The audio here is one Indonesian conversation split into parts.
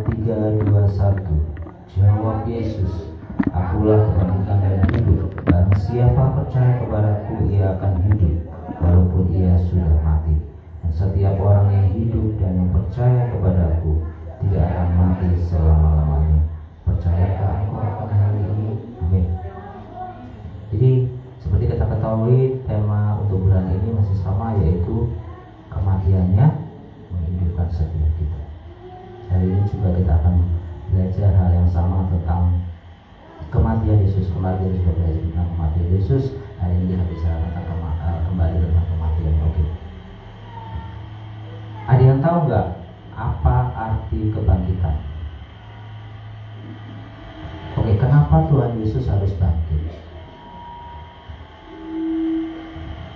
3, 2, 1. Jawab Yesus, akulah kebangkitan dan hidup. Barang siapa percaya kepadaku, ia akan hidup walaupun ia sudah mati. Dan setiap orang yang hidup dan yang percaya kepadaku tidak akan mati selama-lamanya. Percayakah engkau akan hal ini? Amin. Jadi seperti kita ketahui, tema untuk bulan ini masih sama, yaitu kematiannya menghidupkan setiap kita. Hari ini juga kita akan belajar hal yang sama tentang kematian Yesus. Kemarin kita sudah belajar tentang kematian Yesus. Hari ini kita bicara tentang kembali tentang kematian. Oke. Ada yang tahu nggak apa arti kebangkitan? Oke, kenapa Tuhan Yesus harus bangkit?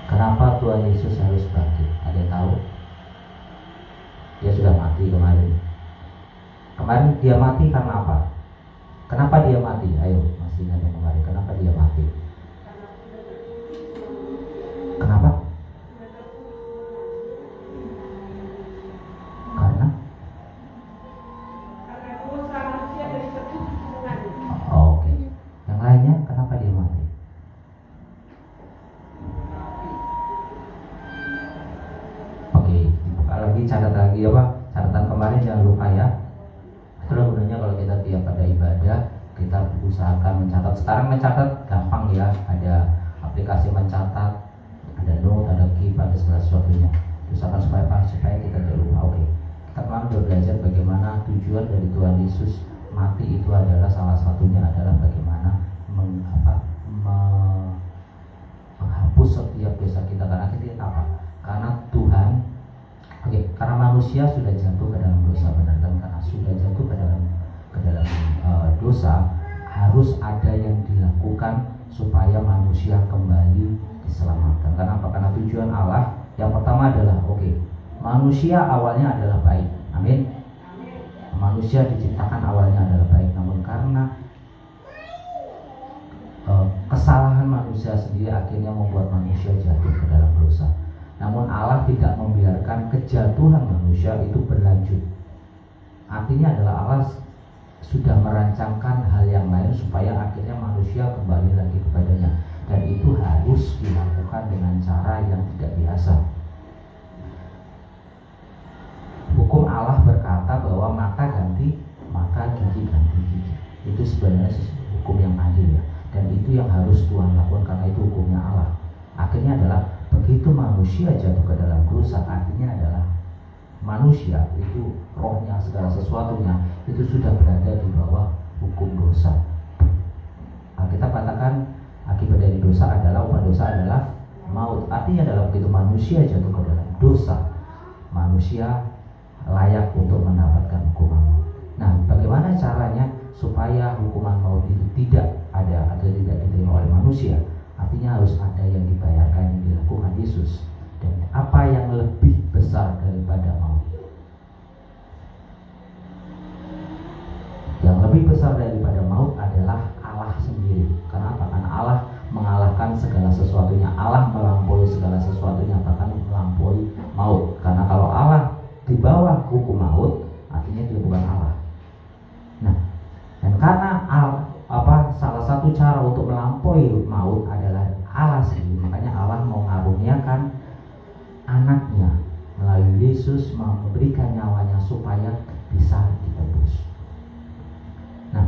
Kenapa Tuhan Yesus harus bangkit? Ada yang tahu? Dia sudah mati kemarin. Kemarin dia mati karena apa? Kenapa dia mati? Ayo, masih ingat yang kemarin. Kenapa dia mati? Kenapa? Karena? Oh, oke. Yang lainnya, kenapa dia mati? Oke, dibuka lagi, catat lagi apa? Catatan kemarin jangan lupa ya. Itulah gunanya kalau kita tiap ada ibadah, kita usahakan mencatat. Sekarang mencatat gampang ya, ada aplikasi mencatat, ada note, ada keep, ada segala sesuatunya. Usahakan supaya kita tidak lupa. Oke. Kita kemarin sudah belajar bagaimana tujuan dari Tuhan Yesus mati itu adalah salah satunya adalah bagaimana menghapus setiap dosa kita. Karena kita apa? Karena Tuhan, karena manusia sudah jatuh ke dalam dosa, benar kan? Karena sudah jatuh ke dalam dosa, harus ada yang dilakukan supaya manusia kembali diselamatkan. Kenapa? Karena tujuan Allah yang pertama adalah manusia awalnya adalah baik. Amin. Manusia diciptakan awalnya adalah baik, namun karena kesalahan manusia sendiri akhirnya membuat manusia jatuh ke dalam dosa. Namun Allah tidak membiarkan kejatuhan manusia itu berlanjut. Artinya adalah Allah sudah merancangkan hal yang lain supaya akhirnya manusia kembali lagi kepadanya. Dan itu harus dilakukan dengan cara yang tidak biasa. Hukum Allah berkata bahwa mata ganti mata, gigi ganti gigi. Itu sebenarnya hukum yang adil ya. Dan itu yang harus Tuhan lakukan karena itu hukumnya Allah. Akhirnya adalah begitu manusia jatuh ke dalam dosa, artinya adalah manusia itu rohnya, segala sesuatunya itu sudah berada di bawah hukum dosa. Kita katakan akibat dari dosa adalah, upah dosa adalah maut. Artinya adalah begitu manusia jatuh ke dalam dosa, manusia layak untuk mendapatkan hukuman maut. Nah, bagaimana caranya supaya hukuman maut itu tidak ada atau tidak diterima oleh manusia? Artinya harus ada yang dibayarkan, yang dilakukan Yesus. Dan apa yang lebih besar daripada maut? Yang lebih besar daripada maut adalah Allah sendiri. Kenapa? Karena Allah mengalahkan segala sesuatunya. Allah melampaui segala sesuatunya, bahkan melampaui maut. Karena kalau Allah di bawah hukum maut, artinya dia bukan Allah. Nah, dan karena salah satu cara untuk melampaui maut adalah Allah sendiri, makanya Allah mau mengaruniakan anaknya melalui Yesus, memberikan nyawanya supaya bisa ditebus. Nah,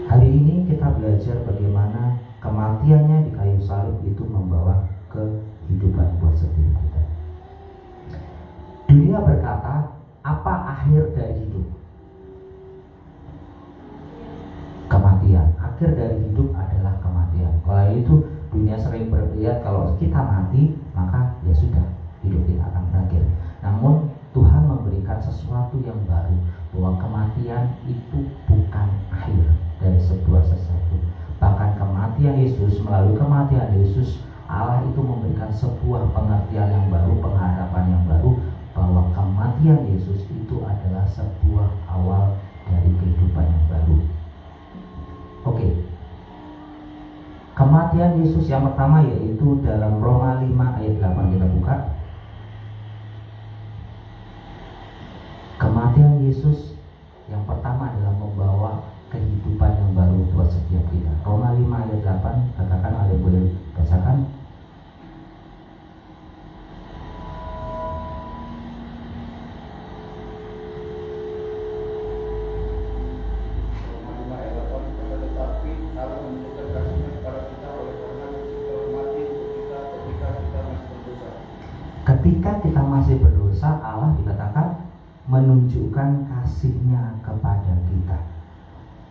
hari ini kita belajar bagaimana kematiannya di kayu salib itu membawa kehidupan buat setiap kita. Dunia berkata, apa akhir dari hidup? Kematian. Akhir dari hidup adalah kematian. Kalau itu dunia sering berlihat kalau kita mati maka ya sudah, hidup kita akan berakhir. Namun Tuhan memberikan sesuatu yang baru, bahwa kematian itu bukan akhir dari sebuah sesuatu. Bahkan kematian Yesus, melalui kematian Yesus, Allah itu memberikan sebuah pengertian yang baru, pengharapan yang baru, bahwa kematian Yesus itu adalah sebuah awal dari kehidupan yang baru. Oke. Kematian Yesus yang pertama yaitu dalam Roma 5 ayat 8, kita buka. Yesus yang pertama adalah membawa kehidupan yang baru buat setiap kita. Roma 5 ayat 8, katakan, ada yang boleh bacakan? Ketika kita masih berdosa, Allah dikatakan menunjukkan kasih-Nya kepada kita.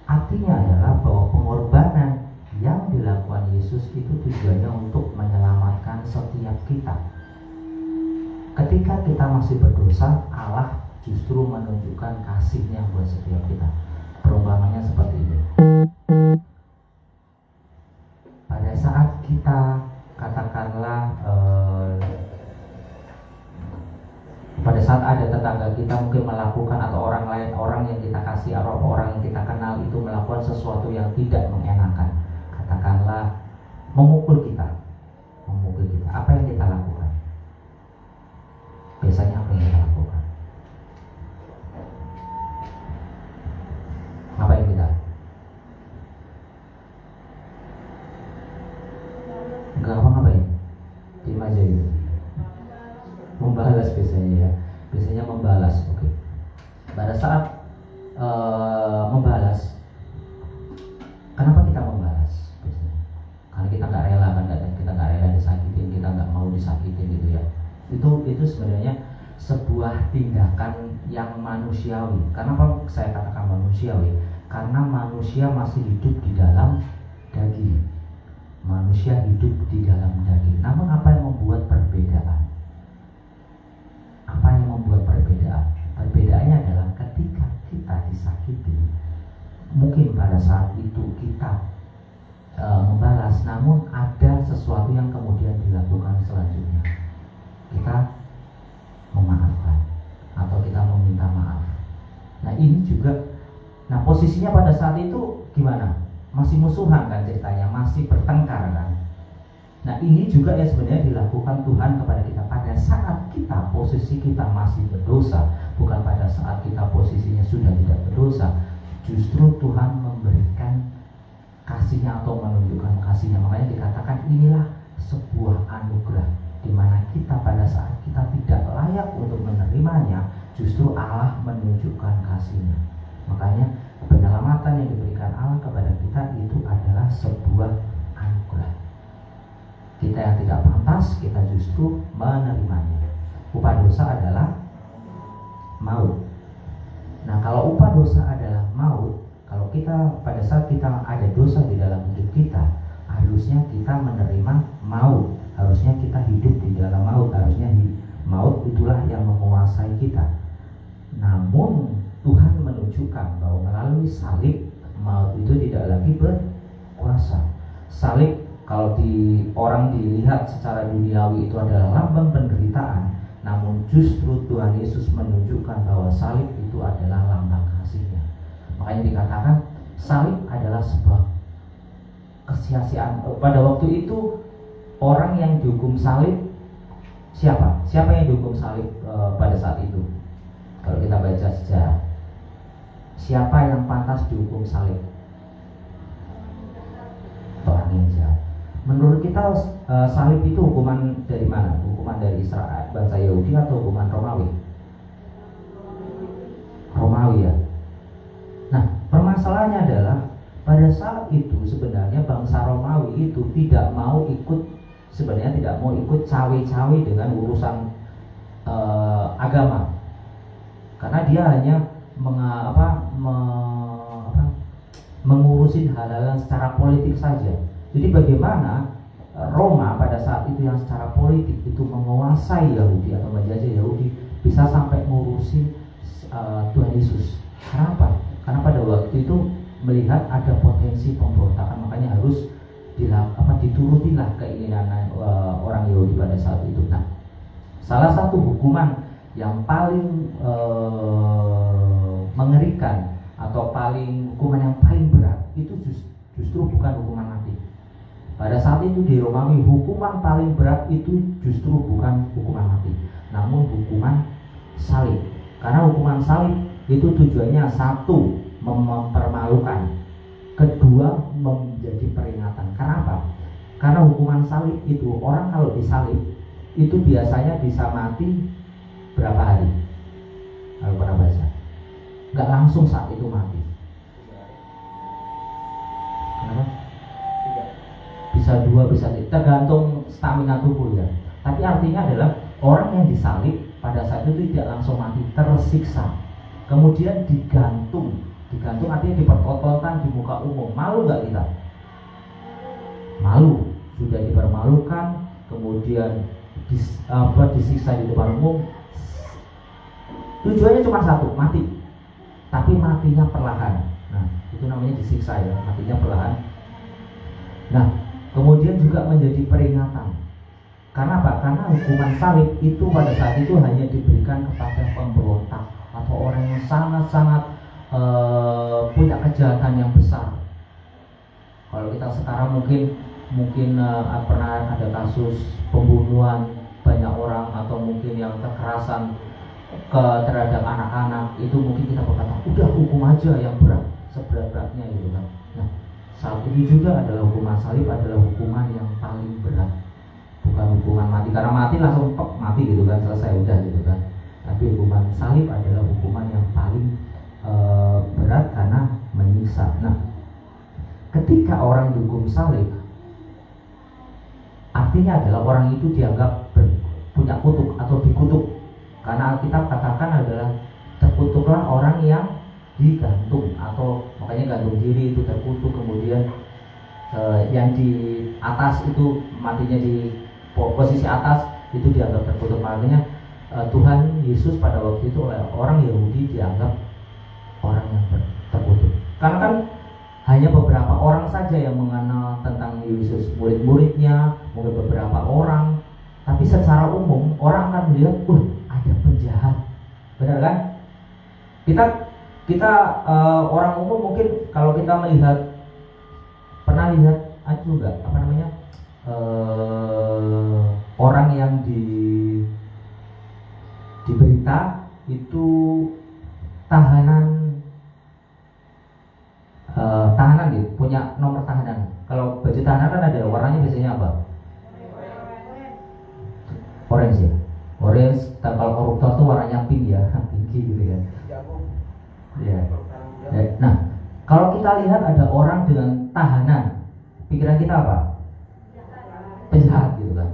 Artinya adalah bahwa pengorbanan yang dilakukan Yesus itu tujuannya untuk menyelamatkan setiap kita. Ketika kita masih berdosa, Allah justru menunjukkan kasih-Nya buat setiap kita. Perumpamannya seperti ini. Pada saat kita katakanlah pada saat ada tetangga kita mungkin melakukan, atau orang lain, orang yang kita kasih atau orang yang kita kenal itu melakukan sesuatu yang tidak mengenakan, katakanlah memukul kita, apa yang kita lakukan? Biasanya apa yang kita lakukan? Apa yang kita? Enggak apa-ngapain? Diam aja gitu. Membalas biasanya ya, biasanya membalas. Oke. Pada saat membalas, kenapa kita membalas? Biasanya karena kita nggak rela kan, kita nggak rela disakitin, kita nggak mau disakitin gitu ya. Itu sebenarnya sebuah tindakan yang manusiawi. Kenapa saya katakan manusiawi? Karena manusia masih hidup di dalam daging. Manusia hidup di dalam daging. Namun apa yang membuat perbedaan? Apa yang membuat perbedaan? Perbedaannya adalah ketika kita disakiti, mungkin pada saat itu kita membalas, namun ada sesuatu yang kemudian dilakukan selanjutnya. Kita memaafkan atau kita meminta maaf. Nah ini juga, nah posisinya pada saat itu gimana? Masih musuhan kan ceritanya, masih bertengkar kan. Nah ini juga yang sebenarnya dilakukan Tuhan kepada kita pada saat kita posisi kita masih berdosa, bukan pada saat kita posisinya sudah tidak berdosa. Justru Tuhan memberikan kasih-Nya atau menunjukkan kasih-Nya. Makanya dikatakan inilah sebuah anugerah, di mana kita pada saat kita tidak layak untuk menerimanya, justru Allah menunjukkan kasih-Nya. Makanya penyelamatan yang diberikan Allah kepada kita itu adalah sebuah anugerah. Kita yang tidak pantas, kita justru menerimanya. Upah dosa adalah maut. Nah kalau upah dosa adalah maut, kalau kita pada saat kita ada dosa di dalam hidup kita, harusnya kita menerima maut. Harusnya kita hidup di dalam maut. Harusnya maut itulah yang menguasai kita. Namun Tuhan menunjukkan bahwa melalui salib, maut itu tidak lagi berkuasa. Salib kalau orang dilihat secara duniawi itu adalah lambang penderitaan, namun justru Tuhan Yesus menunjukkan bahwa salib itu adalah lambang kasih-Nya. Makanya dikatakan salib adalah sebuah kesia-siaan. Pada waktu itu orang yang dihukum salib siapa? Siapa yang dihukum salib pada saat itu? Kalau kita baca sejarah, siapa yang pantas dihukum salib? Orang yang jahat. Menurut kita salib itu hukuman dari mana? Hukuman dari Israel, bangsa Yahudi, atau hukuman Romawi? Romawi ya. Nah permasalahannya adalah pada saat itu sebenarnya bangsa Romawi itu tidak mau ikut cawe-cawe dengan urusan agama, karena dia hanya mengurusin hal-hal secara politik saja. Jadi bagaimana Roma pada saat itu yang secara politik itu menguasai Yahudi atau menjajah Yahudi bisa sampai ngurusin Tuhan Yesus. Kenapa? Karena pada waktu itu melihat ada potensi pemberontakan, makanya harus diturutilah keinginan orang Yahudi pada saat itu. Nah, salah satu hukuman yang paling mengerikan atau hukuman yang paling berat itu justru bukan hukuman mati. Pada saat itu di Romawi hukuman paling berat itu justru bukan hukuman mati, namun hukuman salib. Karena hukuman salib itu tujuannya satu, mempermalukan, kedua, menjadi peringatan. Karena apa? Karena hukuman salib itu, orang kalau disalib itu biasanya bisa mati berapa hari? Kalau pernah baca, nggak langsung saat itu mati. Kenapa? Bisa 2, bisa 3, tergantung stamina tubuh ya. Tapi artinya adalah orang yang disalib pada saat itu tidak langsung mati, tersiksa, kemudian digantung. Digantung artinya dipertontonkan di muka umum. Malu nggak kita? Malu, sudah dipermalukan, kemudian disiksa di depan umum. Tujuannya cuma satu, mati. Tapi matinya perlahan. Nah, itu namanya disiksa ya, matinya perlahan. Nah, kemudian juga menjadi peringatan. Karena apa? Karena hukuman salib itu pada saat itu hanya diberikan kepada pemberontak atau orang yang sangat-sangat punya kejahatan yang besar. Kalau kita sekarang mungkin pernah ada kasus pembunuhan banyak orang, atau mungkin yang kekerasan terhadap anak-anak, itu mungkin kita berkata udah hukum aja yang berat, seberat-beratnya gitu kan. Nah, saat ini juga adalah hukuman salib adalah hukuman yang paling berat, bukan hukuman mati. Karena mati langsung mati gitu kan, selesai udah gitu kan. Tapi hukuman salib adalah hukuman yang paling berat karena menyiksa. Nah, ketika orang dihukum salib, artinya adalah orang itu dianggap punya kutuk atau dikutuk. Karena Alkitab katakan adalah terkutuklah orang yang digantung, atau makanya gantung diri itu terkutuk. Kemudian yang di atas itu matinya di posisi atas itu dianggap terkutuk. Makanya Tuhan Yesus pada waktu itu oleh orang Yahudi dianggap orang yang terkutuk. Karena kan hanya beberapa orang saja yang mengenal tentang Yesus, murid-muridnya, mungkin beberapa orang. Tapi secara umum orang akan melihat, ada penjahat, benar kan? Kita orang umum mungkin kalau kita melihat, pernah lihat itu enggak apa namanya, orang yang di berita itu tahanan gitu, punya nomor tahanan. Kalau baju tahanan kan ada warnanya biasanya apa? Orange ya. Orange. Kalau koruptor tuh warnanya pink ya, pinky gitu ya. Ya. Nah, kalau kita lihat ada orang dengan tahanan, pikiran kita apa? Penjahat gitu kan.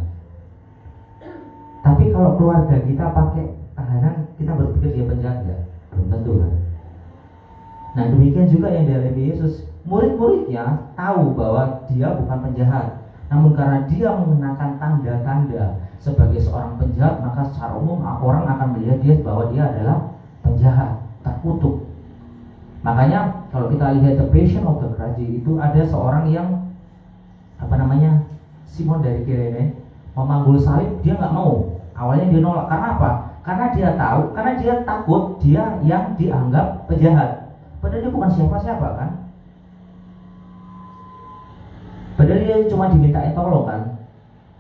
Tapi kalau keluarga kita pakai tahanan, kita berpikir dia penjahat ya? Belum tentu kan. Nah, demikian juga yang dialami Yesus. Murid-muridnya tahu bahwa dia bukan penjahat, namun karena dia mengenakan tanda-tanda sebagai seorang penjahat, maka secara umum orang akan melihat dia bahwa dia adalah penjahat, terkutuk. Makanya kalau kita lihat The Passion of the Christ, itu ada seorang yang Simon dari Kirene memanggul salib. Dia nggak mau. Awalnya dia nolak. Karena apa? Karena dia tahu, karena dia takut dia yang dianggap penjahat. Padahal dia bukan siapa-siapa kan. Padahal dia cuma dimintain tolong kan.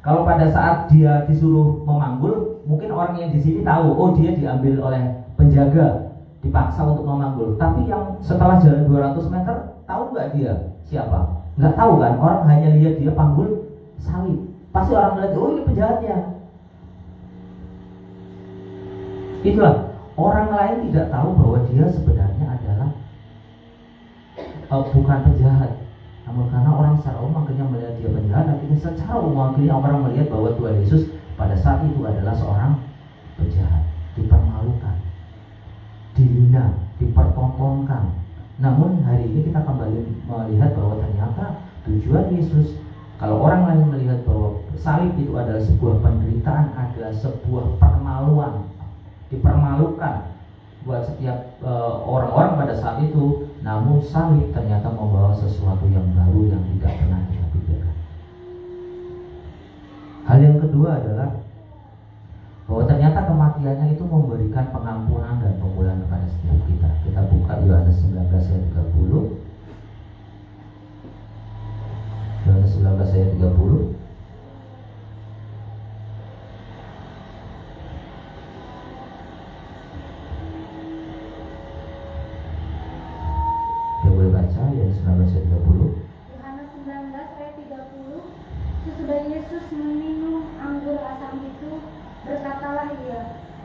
Kalau pada saat dia disuruh memanggul, mungkin orang yang di sini tahu, dia diambil oleh penjaga, dipaksa untuk memanggul. Tapi yang setelah jalan 200 meter, tahu nggak dia siapa? Nggak tahu kan. Orang hanya lihat dia panggul salib. Pasti orang melihat, ini penjahatnya. Itulah, orang lain tidak tahu bahwa dia sebenarnya adalah bukan penjahat. Namun karena orang secara umum akhirnya melihat dia penjahat, akhirnya secara umum akhirnya orang melihat bahwa Tuhan Yesus pada saat itu adalah seorang penjahat, dipermalukan, dihina, dipertontonkan. Namun hari ini kita kembali melihat bahwa ternyata tujuan Yesus, kalau orang lain melihat bahwa salib itu adalah sebuah penderitaan, adalah sebuah permaluan, dipermalukan buat setiap orang-orang pada saat itu, namun salib ternyata membawa sesuatu yang baru yang tidak pernah kita pikirkan. Hal yang kedua adalah bahwa ternyata kematiannya itu memberikan pengampunan dan pemulihan kepada setiap kita. Kita buka Yohanes 19 ayat 30. Yohanes 19 ayat 30.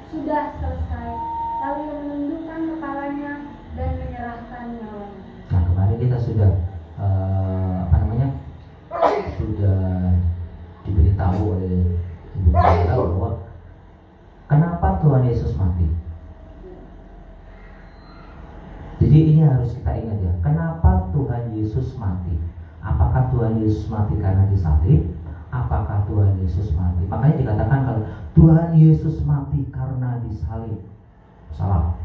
sudah selesai, lalu ia menundukkan kepalanya dan menyerahkan nyawanya. Nah, kemarin kita sudah sudah diberitahu oleh Ibu kita bahwa kenapa Tuhan Yesus mati. Jadi ini harus kita ingat ya, kenapa Tuhan Yesus mati? Apakah Tuhan Yesus mati karena disalib? Apakah Tuhan Yesus mati? Makanya dikatakan kalau Tuhan Yesus mati karena disalib, salah.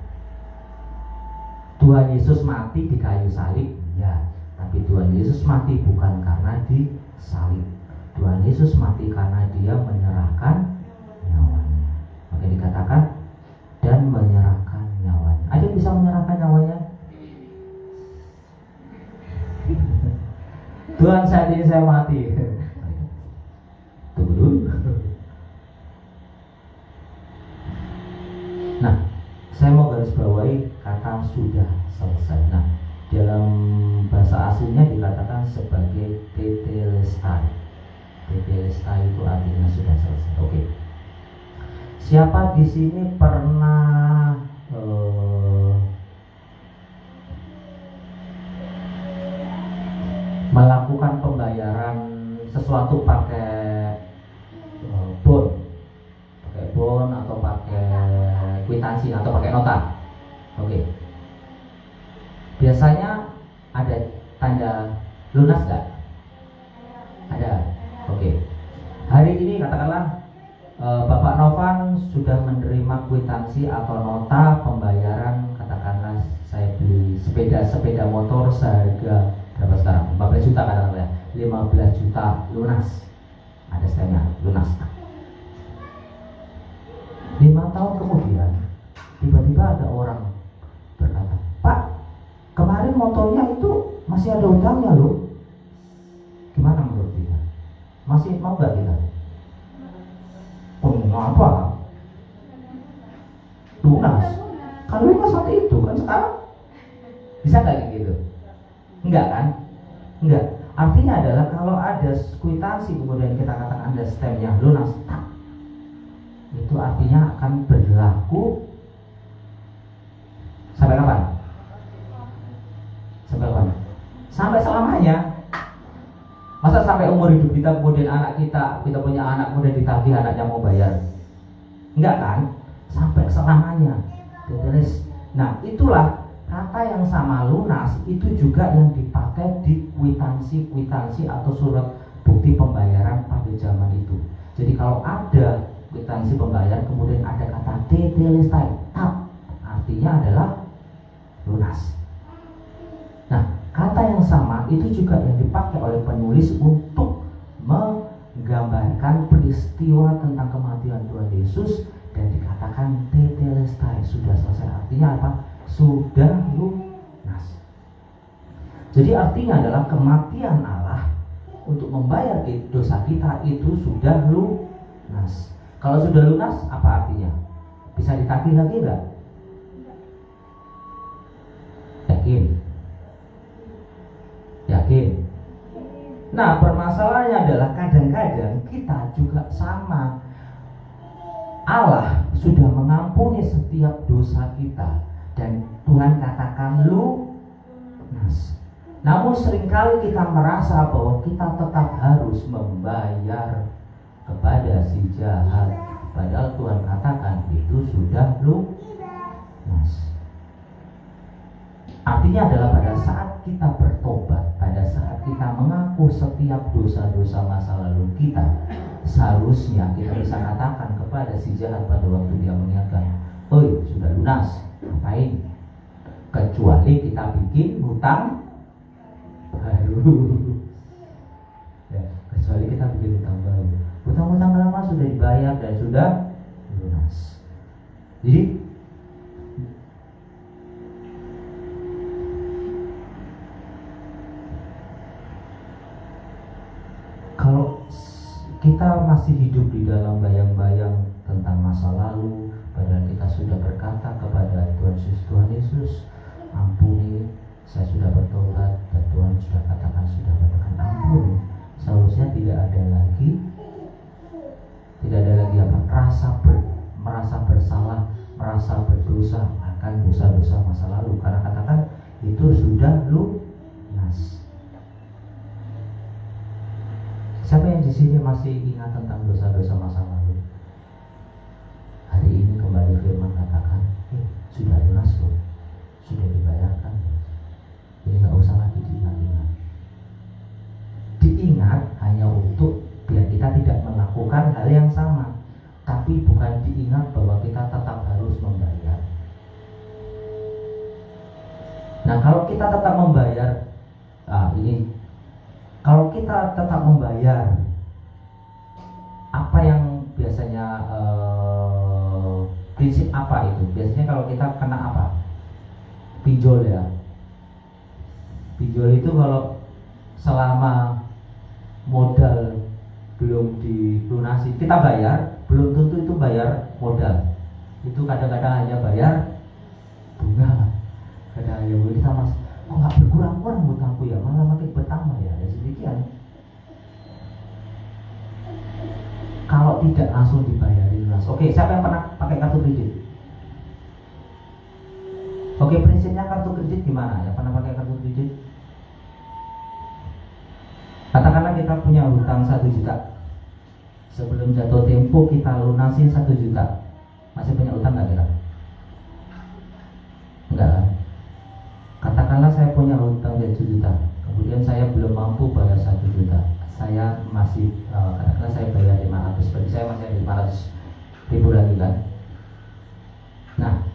Tuhan Yesus mati di kayu salib, ya. Tapi Tuhan Yesus mati bukan karena disalib. Tuhan Yesus mati karena Dia menyerahkan nyawanya. Maka dikatakan dan menyerahkan nyawanya. Ada yang bisa menyerahkan nyawanya? Tuhan, saat ini saya mati. Tunggu dulu. Nah, saya mau garis bawahi kata sudah selesai. Nah, dalam bahasa aslinya dikatakan sebagai tetelestai. Tetelestai itu artinya sudah selesai. Oke. Siapa di sini pernah melakukan pembayaran sesuatu pakai bon atau pakai kwitansi atau pakai nota? Oke. Biasanya ada tanda lunas nggak? Ada. Oke. Hari ini katakanlah Bapak Novan sudah menerima kwitansi atau nota pembayaran, katakanlah saya beli sepeda motor seharga berapa sekarang? 15 juta katakanlah, 15 juta lunas. Ada stempelnya lunas. 5 tahun kemudian tiba-tiba ada orang berkata, "Pak, kemarin motornya itu masih ada utangnya loh." Gimana menurut kita? Masih mau gak kita? Apa? Lunas. Kalau lunas waktu itu kan sekarang bisa gak kayak gitu? Enggak kan? Enggak. Artinya adalah kalau ada kwitansi kemudian kita katakan ada stempnya lunas, itu artinya akan berlaku sampai kapan? Sampai kapan? Sampai selamanya. Masa sampai umur hidup kita kemudian kita punya anak kemudian ditagih anaknya mau bayar? Enggak kan? Sampai selamanya. Nah, itulah kata yang sama lunas itu juga yang dipakai di kwitansi atau surat bukti pembayaran pada zaman itu. Jadi kalau ada kwitansi pembayaran kemudian ada kata tetelestai, artinya adalah lunas. Nah, kata yang sama itu juga yang dipakai oleh penulis untuk menggambarkan peristiwa tentang kematian Tuhan Yesus dan dikatakan tetelestai, sudah selesai. Artinya apa? Sudah lunas. Jadi artinya adalah kematian Allah untuk membayar dosa kita itu sudah lunas. Kalau sudah lunas, apa artinya? Bisa ditagih lagi enggak? Yakin? Nah, permasalahannya adalah kadang-kadang kita juga sama. Allah sudah mengampuni setiap dosa kita dan Tuhan katakan lunas. Namun seringkali kita merasa bahwa kita tetap harus membayar kepada si jahat, padahal Tuhan katakan itu sudah lunas. Artinya adalah pada saat kita bertobat, pada saat kita mengaku setiap dosa-dosa masa lalu kita, seharusnya kita bisa katakan kepada si jahat pada waktu dia mengingatkan, "Oi, sudah lunas, ngapain?" Kecuali kita bikin hutang baru. Ya, kecuali kita bikin hutang baru. Hutang-hutang lama sudah dibayar dan sudah lunas. Jadi kalau kita masih hidup di dalam bayang-bayang tentang masa lalu, padahal kita sudah berkata kepada Tuhan Yesus, "Ampuni, saya sudah bertobat," dan Tuhan sudah katakan ampuni. Seharusnya tidak ada lagi apa merasa bersalah berdosa akan dosa-dosa masa lalu, karena katakan itu sudah lunas. Siapa yang di sini masih ingat tentang dosa-dosa masa lalu? Hari ini kembali firman katakan, sudah lunas loh, sudah dibayarkan. Jadi nggak usah lagi diingat-ingat. Diingat hanya untuk biar kita tidak melakukan hal yang sama, tapi bukan diingat bahwa kita tetap harus membayar. Nah, kalau kita tetap membayar, kalau kita tetap membayar, apa yang biasanya prinsip apa itu? Biasanya kalau kita kena apa? Pinjol ya. Pinjol itu kalau selama modal belum dilunasi, kita bayar, belum tentu itu bayar modal. Itu kadang-kadang hanya bayar bunga. Kadang hanya kita mas, kok nggak berkurang-kurang hutangku ya, malah makin bertambah ya. Ya sedemikian. Kalau tidak langsung dibayar lunas. Oke, siapa yang pernah pakai kartu kredit? Oke, prinsipnya kartu kredit gimana? Yang pernah pakai kartu kredit? Katakanlah kita punya hutang 1 juta. Sebelum jatuh tempo kita lunasin 1 juta. Masih punya hutang nggak kita? Enggak. Katakanlah saya punya hutang 1 juta. Kemudian saya belum mampu bayar 1 juta. Saya masih, katakanlah saya bayar 500. Berarti saya masih ada 500 ribu lagi kan? Nah,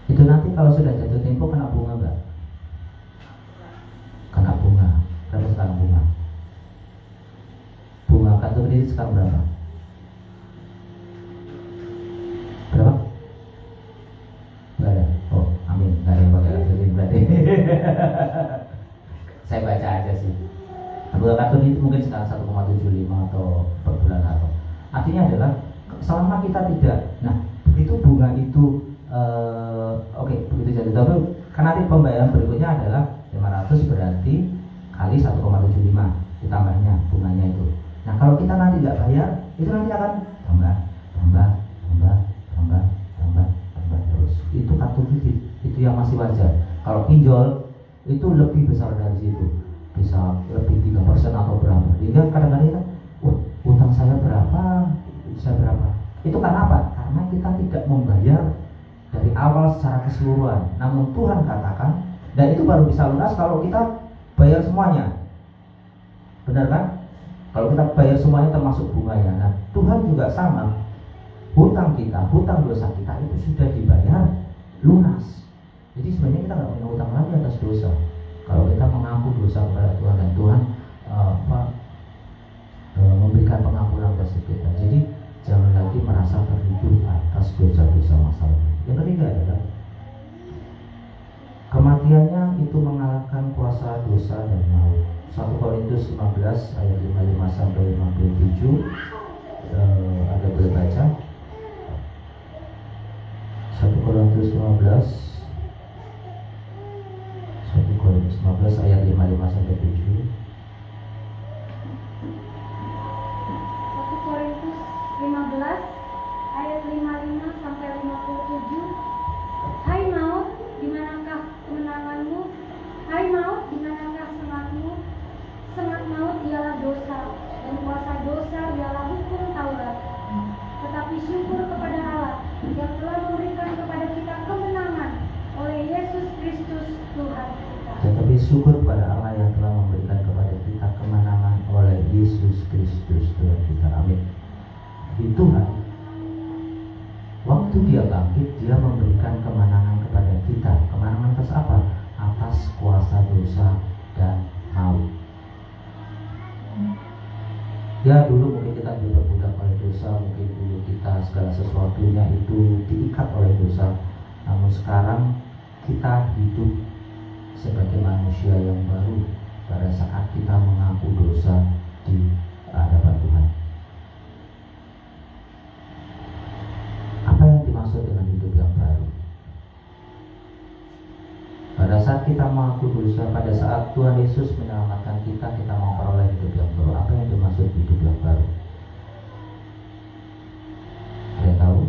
itu nanti kalau sudah jatuh tempo kena bunga nggak? Kena bunga. Berapa sekarang bunga? Bunga kartu kredit sekarang berapa? Berapa? Nggak ada. Oh, amin. Nggak ada yang pakai kartu kredit berarti. Saya baca aja sih. Bunga kartu kredit mungkin sekarang 1,75 atau per bulan atau. Artinya adalah selama kita tidak. Nah, begitu bunga itu begitu jatuh tempo. Kan nanti pembayaran berikutnya adalah 500 berarti kali 1,75 ditambahnya bunganya itu. Nah, kalau kita nanti nggak bayar, itu nanti akan tambah terus. Itu kartu kredit, itu yang masih wajar. Kalau pinjol itu lebih besar dari situ, bisa lebih 3% atau berapa. Hingga kadang-kadang kita, utang saya berapa. Itu karena apa? Karena kita tidak membayar dari awal secara keseluruhan. Namun Tuhan katakan, dan itu baru bisa lunas kalau kita bayar semuanya. Benar kan? Kalau kita bayar semuanya termasuk bunganya. Nah, Tuhan juga sama. Hutang kita, hutang dosa kita itu sudah dibayar lunas. Jadi sebenarnya kita nggak punya hutang lagi atas dosa. Kalau kita mengaku dosa kepada Tuhan dan Tuhan memberikan pengampunan atas kita. Jadi jangan lagi merasa terhitung atas dosa-dosa masa lalu. Yang ketiga adalah kematiannya itu mengalahkan kuasa dosa dan maut. 1 Korintus 15 ayat 55 sampai 57. Anda boleh baca. 1 Korintus 15 ayat 55 sampai 7. 1 Korintus 15 ayat 55 sampai 57. Hai maut, di manakah kemenanganmu? Hai maut, di manakah sematmu? Semat maut ialah dosa, dan kuasa dosa ialah hukum Taurat. Tetapi syukur kepada Allah yang telah memberikan kepada kita kemenangan oleh Yesus Kristus Tuhan kita. Tetapi syukur kepada Allah yang telah memberikan kepada kita kemenangan oleh Yesus Kristus Tuhan kita. Amin. Di Tuhan, waktu Dia bangkit, Dia memberikan kemenangan kepada kita. Kemenangan atas apa? Atas kuasa dosa dan maut. Ya, dulu mungkin kita diperbudak oleh dosa, mungkin dulu kita segala sesuatunya itu diikat oleh dosa. Namun sekarang kita hidup sebagai manusia yang baru pada saat kita mengaku dosa di hadapan Tuhan. Apa yang dimaksud dengan hidup yang baru? Pada saat kita mengaku dosa, pada saat Tuhan Yesus menyelamatkan kita, kita memperoleh hidup yang baru. Apa yang dimaksud hidup yang baru? Ada yang tahu?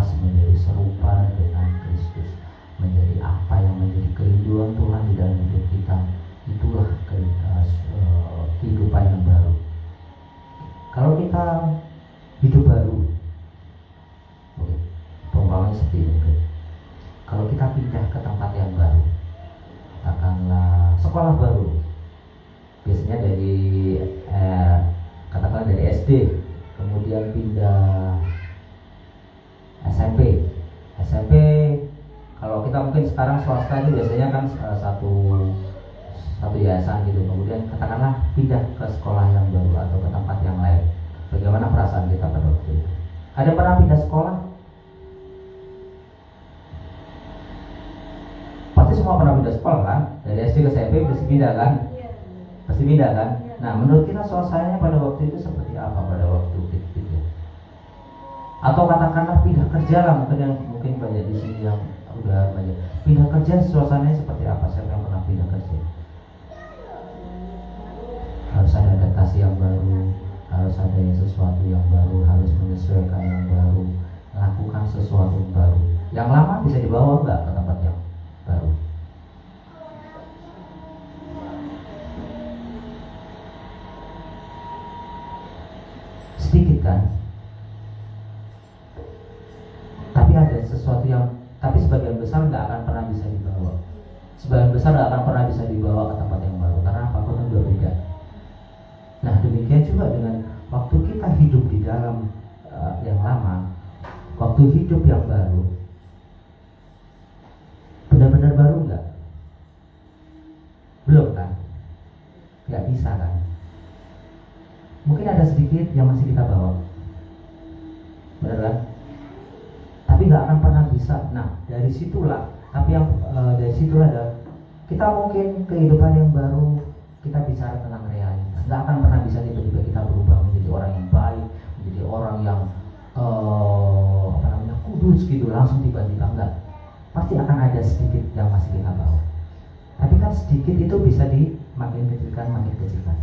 ikhlas, menjadi serupa dengan Kristus, menjadi apa yang menjadi kerinduan Tuhan di dalam hidup kita. Itulah kehidupan yang baru. Kalau kita hidup baru, umpamanya seperti ini, kalau kita pindah ke tempat yang baru, katakanlah sekolah baru, biasanya katakanlah dari SD, kemudian pindah SMP. Kalau kita mungkin sekarang swasta itu biasanya kan satu yayasan gitu, kemudian katakanlah pindah ke sekolah yang baru atau ke tempat yang lain. Bagaimana perasaan kita pada waktu itu? Ada pernah pindah sekolah? Pasti semua pernah pindah sekolah kan? Dari SD ke SMP pasti pindah kan? Pasti pindah kan? Nah, menurut kita suasananya pada waktu itu seperti apa pada waktu itu? Atau katakanlah pindah kerja lah, mungkin banyak di sini yang udah banyak pindah kerja, suasananya seperti apa? Siapa yang pernah pindah kerja? Harus ada adaptasi yang baru, harus ada sesuatu yang baru, harus menyesuaikan yang baru, lakukan sesuatu yang baru. Yang lama bisa dibawa enggak ke tempat yang baru? Sedikit kan? Tapi ada sesuatu yang, tapi sebagian besar nggak akan pernah bisa dibawa. Sebagian besar nggak akan pernah bisa dibawa ke tempat yang baru, karena apapun itu beda. Nah, demikian juga dengan waktu kita hidup di dalam yang lama, waktu hidup yang baru, benar-benar baru nggak? Belum kan? Nggak bisa kan? Mungkin ada sedikit yang masih kita bawa, benar kan? Tapi nggak akan pernah bisa. Nah, dari situlah. Tapi yang dari situlah ada kita mungkin kehidupan yang baru, kita bicara tentang realita. Nggak akan pernah bisa tiba-tiba kita berubah menjadi orang yang baik, menjadi orang yang kudus gitu langsung tiba-tiba, enggak. Pasti akan ada sedikit yang masih kita bawa. Tapi kan sedikit itu bisa makin kecilkan.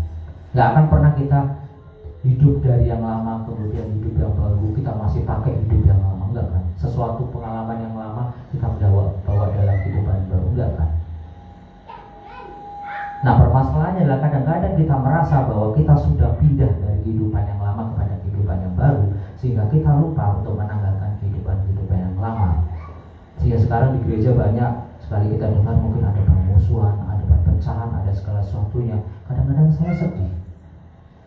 Nggak akan pernah kita hidup dari yang lama kemudian hidup yang baru, kita masih pakai hidup yang lama, enggak kan? Sesuatu pengalaman yang lama kita bawa dalam kehidupan yang baru, enggak kan? Nah, permasalahannya adalah kadang-kadang kita merasa bahwa kita sudah pindah dari kehidupan yang lama kepada kehidupan yang baru, sehingga kita lupa untuk menanggalkan kehidupan yang lama. Sehingga sekarang di gereja banyak sekali kita dengar mungkin ada permusuhan, ada perpecahan, ada segala sesuatunya. Kadang-kadang saya sedih.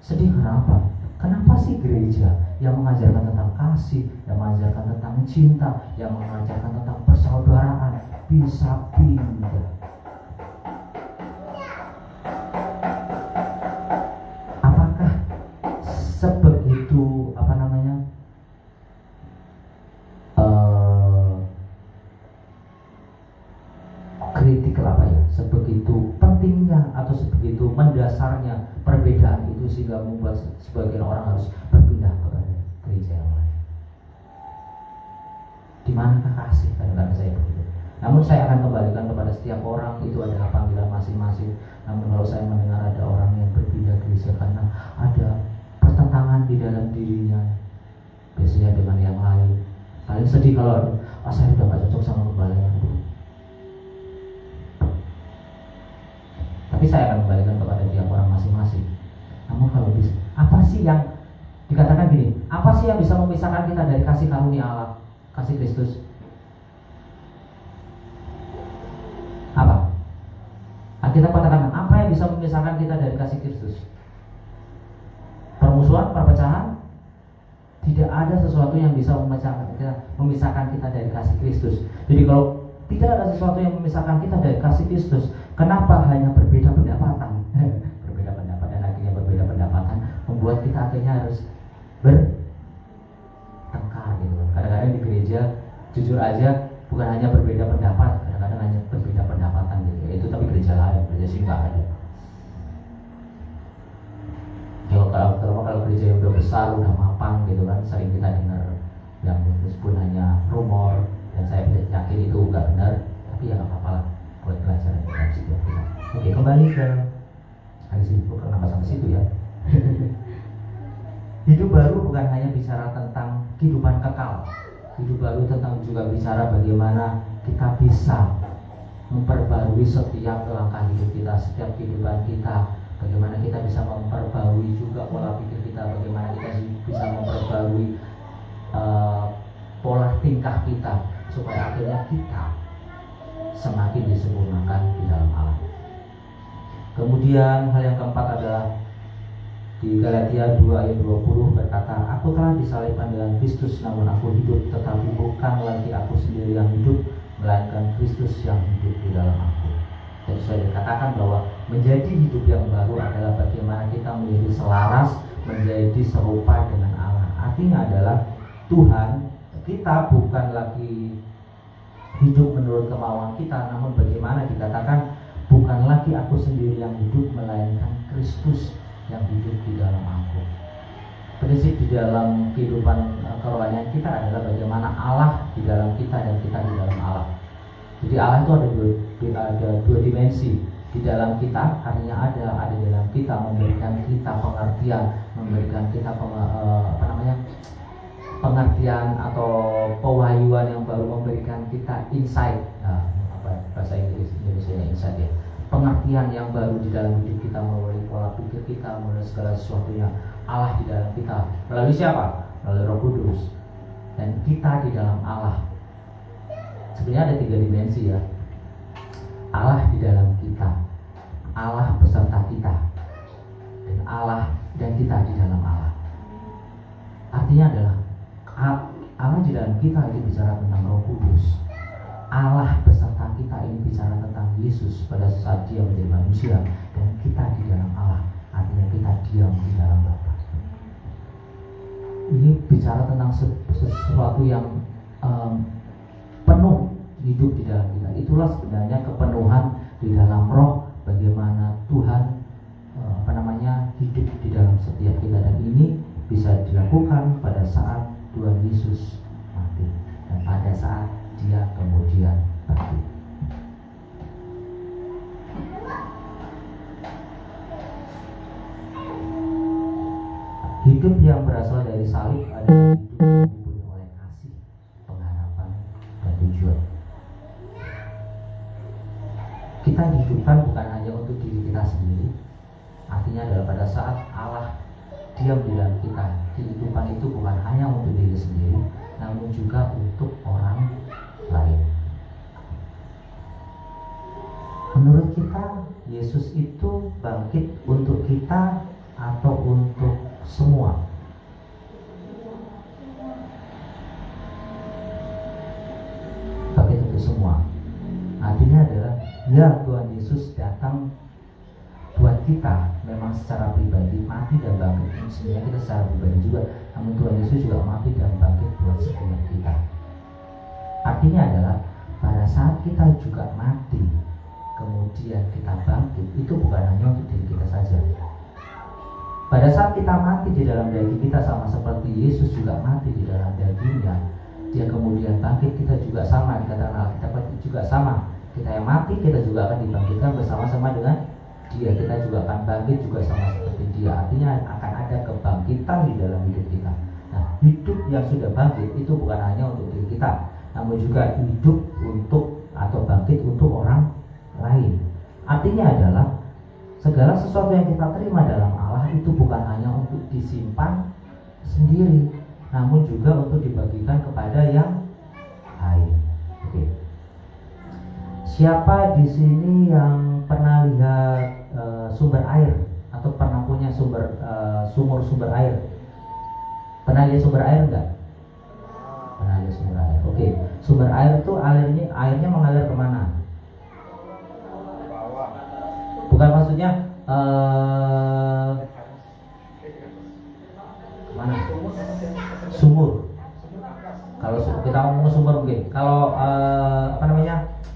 Sedih kenapa? Kenapa sih gereja yang mengajarkan tentang kasih, yang mengajarkan tentang cinta, yang mengajarkan tentang persaudaraan bisa pindah? Apakah sebegitu kritikal sebegitu pentingnya atau sebegitu mendasarnya perbedaan itu sehingga membuat sebagian orang harus berpindah kepada gereja yang lain? Di manakah kasih? Kadang-kadang saya begitu. Namun saya akan kembalikan kepada setiap orang itu adalah panggilan masing-masing. Namun kalau saya mendengar ada orang yang berpindah gereja karena ada pertentangan di dalam dirinya, biasanya dengan yang lain, paling sedih kalau saya udah gak cocok sama kembali yang dulu. Tapi saya akan kembalikan kepada tiap orang masing-masing. Namun kalau bisa, apa sih yang dikatakan gini? Apa sih yang bisa memisahkan kita dari kasih karunia Allah, kasih Kristus? Apa? Kita katakan apa yang bisa memisahkan kita dari kasih Kristus? Permusuhan, perpecahan? Tidak ada sesuatu yang bisa memisahkan kita dari kasih Kristus. Jadi kalau tidak ada sesuatu yang memisahkan kita dari kasih Kristus, kenapa hanya berbeda pendapatan? Berbeda pendapat dan akhirnya berbeda pendapatan membuat kita akhirnya harus bertengkar gitu. Kadang-kadang di gereja jujur aja bukan hanya berbeda pendapat, kadang-kadang hanya berbeda pendapatan gitu. Itu tapi gereja lain, gereja sih nggak ada. Kalau gereja yang udah besar, udah mapan gitu kan, sering kita dengar yang meskipun hanya rumor, dan saya yakin itu nggak benar, tapi ya nggak apa-apa lah buat pelajaran dalam setiap kita. Oke, kembali ke hadis itu, kenapa sampai situ ya? Hidup baru bukan hanya bicara tentang kehidupan kekal, Hidup baru tentang juga bicara bagaimana kita bisa memperbarui setiap langkah hidup kita, setiap kehidupan kita. Bagaimana kita bisa memperbarui juga pola pikir kita, bagaimana kita bisa memperbarui pola tingkah kita, supaya akhirnya kita semakin disempurnakan di dalam Allah. Kemudian hal yang keempat adalah di Galatia 2 ayat 20 berkata, aku telah disalibkan dengan Kristus, namun aku hidup, tetapi bukan lagi aku sendiri yang hidup, melainkan Kristus yang hidup di dalam aku. Jadi saya dikatakan bahwa menjadi hidup yang baru adalah bagaimana kita menjadi selaras, menjadi serupa dengan Allah. Artinya adalah Tuhan, kita bukan lagi hidup menurut kemauan kita, namun bagaimana dikatakan bukan lagi aku sendiri yang hidup, melainkan Kristus yang hidup di dalam aku. Prinsip di dalam kehidupan kerohanian kita adalah bagaimana Allah di dalam kita dan kita di dalam Allah. Jadi Allah itu ada dua dimensi. Di dalam kita, artinya ada di dalam kita, memberikan kita pengertian, memberikan kita pengertian atau pewahyuan yang baru, memberikan kita insight. Nah, bahasa Indonesia insight ya. Pengertian yang baru di dalam hidup kita, melalui pola pikir kita, melalui segala sesuatunya. Allah di dalam kita melalui siapa? Melalui Roh Kudus. Dan kita di dalam Allah. Sebenarnya ada 3 dimensi ya. Allah di dalam kita, Allah beserta kita, dan Allah dan kita di dalam Allah. Artinya adalah Allah di dalam kita ini bicara tentang Roh Kudus. Allah beserta kita ini bicara tentang Yesus pada saat dia menjadi manusia, dan kita di dalam Allah, artinya kita diam di dalam Bapa. Ini bicara tentang sesuatu yang penuh hidup di dalam kita. Itulah sebenarnya kepenuhan di dalam Roh, bagaimana Tuhan hidup di dalam setiap kita, dan ini bisa dilakukan pada saat Tuhan Yesus mati dan pada saat dia kemudian bangkit. Hidup yang berasal dari salib adalah hidup yang dipenuhi oleh kasih, pengharapan, dan tujuan. Kita dihidupkan bukan hanya untuk diri kita sendiri. Artinya adalah pada saat Allah diam di dalam kita, kehidupan itu bukan hanya untuk diri sendiri, namun juga untuk orang lain. Menurut kita, Yesus itu bangkit untuk kita atau untuk semua? Bangkit untuk semua. Artinya adalah ya, Tuhan Yesus datang buat kita memang secara pribadi, mati dan bangkit. Sebenarnya kita secara pribadi juga, namun Tuhan Yesus juga mati dan bangkit buat setiap kita. Artinya adalah pada saat kita juga mati, kemudian kita bangkit, itu bukan hanya untuk diri kita saja. Pada saat kita mati di dalam daging kita, sama seperti Yesus juga mati di dalam dagingnya, dia kemudian bangkit, kita juga sama. Dikatakan Alkitab juga sama. Kita yang mati, kita juga akan dibangkitkan bersama-sama dengan dia. Kita juga akan bangkit juga sama seperti dia. Artinya akan ada kebangkitan di dalam hidup kita. Nah, hidup yang sudah bangkit itu bukan hanya untuk diri kita, namun juga hidup untuk atau bangkit untuk orang lain. Artinya adalah segala sesuatu yang kita terima dalam Allah itu bukan hanya untuk disimpan sendiri, namun juga untuk dibagikan kepada yang lain. Oke. Siapa di sini yang pernah lihat sumber air atau pernah punya sumber air? Pernah lihat sumber air enggak? Pernah lihat sumber air. Oke. Sumber air itu airnya mengalir kemana? Bukan maksudnya mana? Sumur. Kalau kita ngomong sumur mungkin. Kalau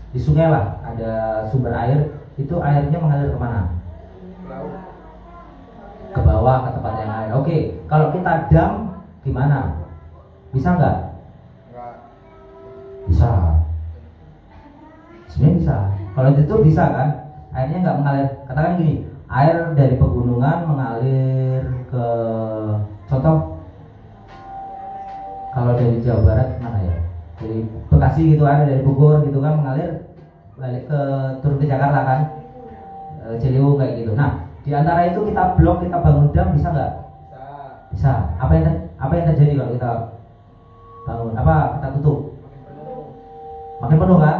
di sungai lah ada sumber air, itu airnya mengalir kemana? Ke bawah, ke tempat yang lain. Oke. Kalau kita dam gimana? Bisa nggak? Bisa. Sebenarnya bisa. Kalau itu bisa kan? Airnya nggak mengalir. Katakan gini, air dari pegunungan mengalir ke, contoh, kalau dari Jawa Barat mana ya, dari Bekasi gitu kan, dari Bogor gitu kan mengalir balik ke turun ke Jakarta kan, Ciliwung kayak gitu. Nah di antara itu kita blok, kita bangun dam, bisa nggak? Bisa. Apa yang terjadi kalau kita bangun? Apa kita tutup? Makin penuh kan?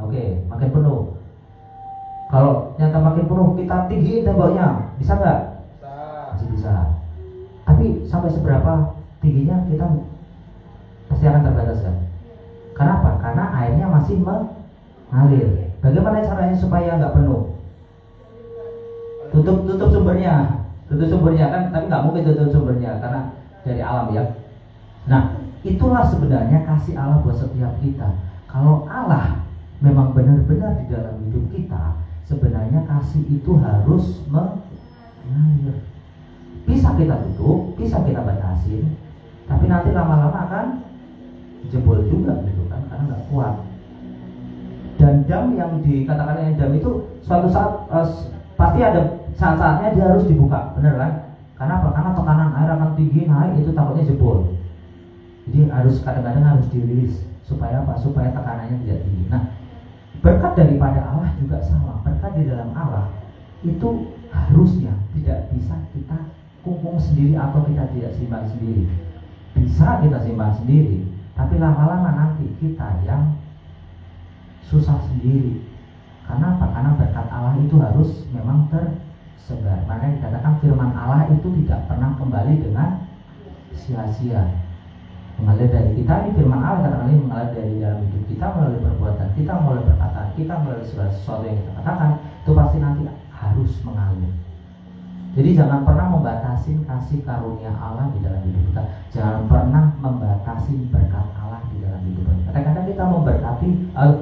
Oke, makin penuh. Kalau nyata makin penuh, kita tinggiin temboknya, bisa nggak? Masih bisa. Tapi sampai seberapa tingginya kita pasti akan terbatas kan? Kenapa? Karena airnya masih mengalir. Bagaimana caranya supaya nggak penuh? Tutup sumbernya kan, tapi nggak mungkin tutup sumbernya karena dari alam ya. Nah, itulah sebenarnya kasih Allah buat setiap kita. Kalau Allah memang benar-benar di dalam hidup kita, sebenarnya kasih itu harus mengalir. Bisa kita tutup, bisa kita batasin, tapi nanti lama-lama akan jebol juga gitu kan, karena nggak kuat. Dan dam yang dikatakan yang dam itu suatu saat pasti ada saat-saatnya dia harus dibuka, bener kan? Karena apa? Karena tekanan air akan tinggi naik, itu takutnya jebol. Jadi harus kadang-kadang harus dirilis supaya apa? Supaya tekanannya tidak tinggi. Nah, berkat daripada Allah juga sama. Berkat di dalam Allah itu harusnya tidak bisa kita kungkung sendiri atau kita tidak simpan sendiri. Bisa kita simpan sendiri, tapi lama-lama nanti kita yang susah sendiri. Karena apa? Karena berkat Allah itu harus memang tersebar. Makanya dikatakan firman Allah itu tidak pernah kembali dengan sia-sia. Mengalir dari kita, ini firman Allah katakan ini mengalir dari dalam hidup kita, melalui perbuatan kita, melalui perkataan kita, melalui segala sesuatu yang kita katakan, itu pasti nanti harus mengalir. Jadi jangan pernah membatasi kasih karunia Allah di dalam hidup kita. Jangan pernah membatasi berkat Allah di dalam hidup kita. Kadang-kadang kita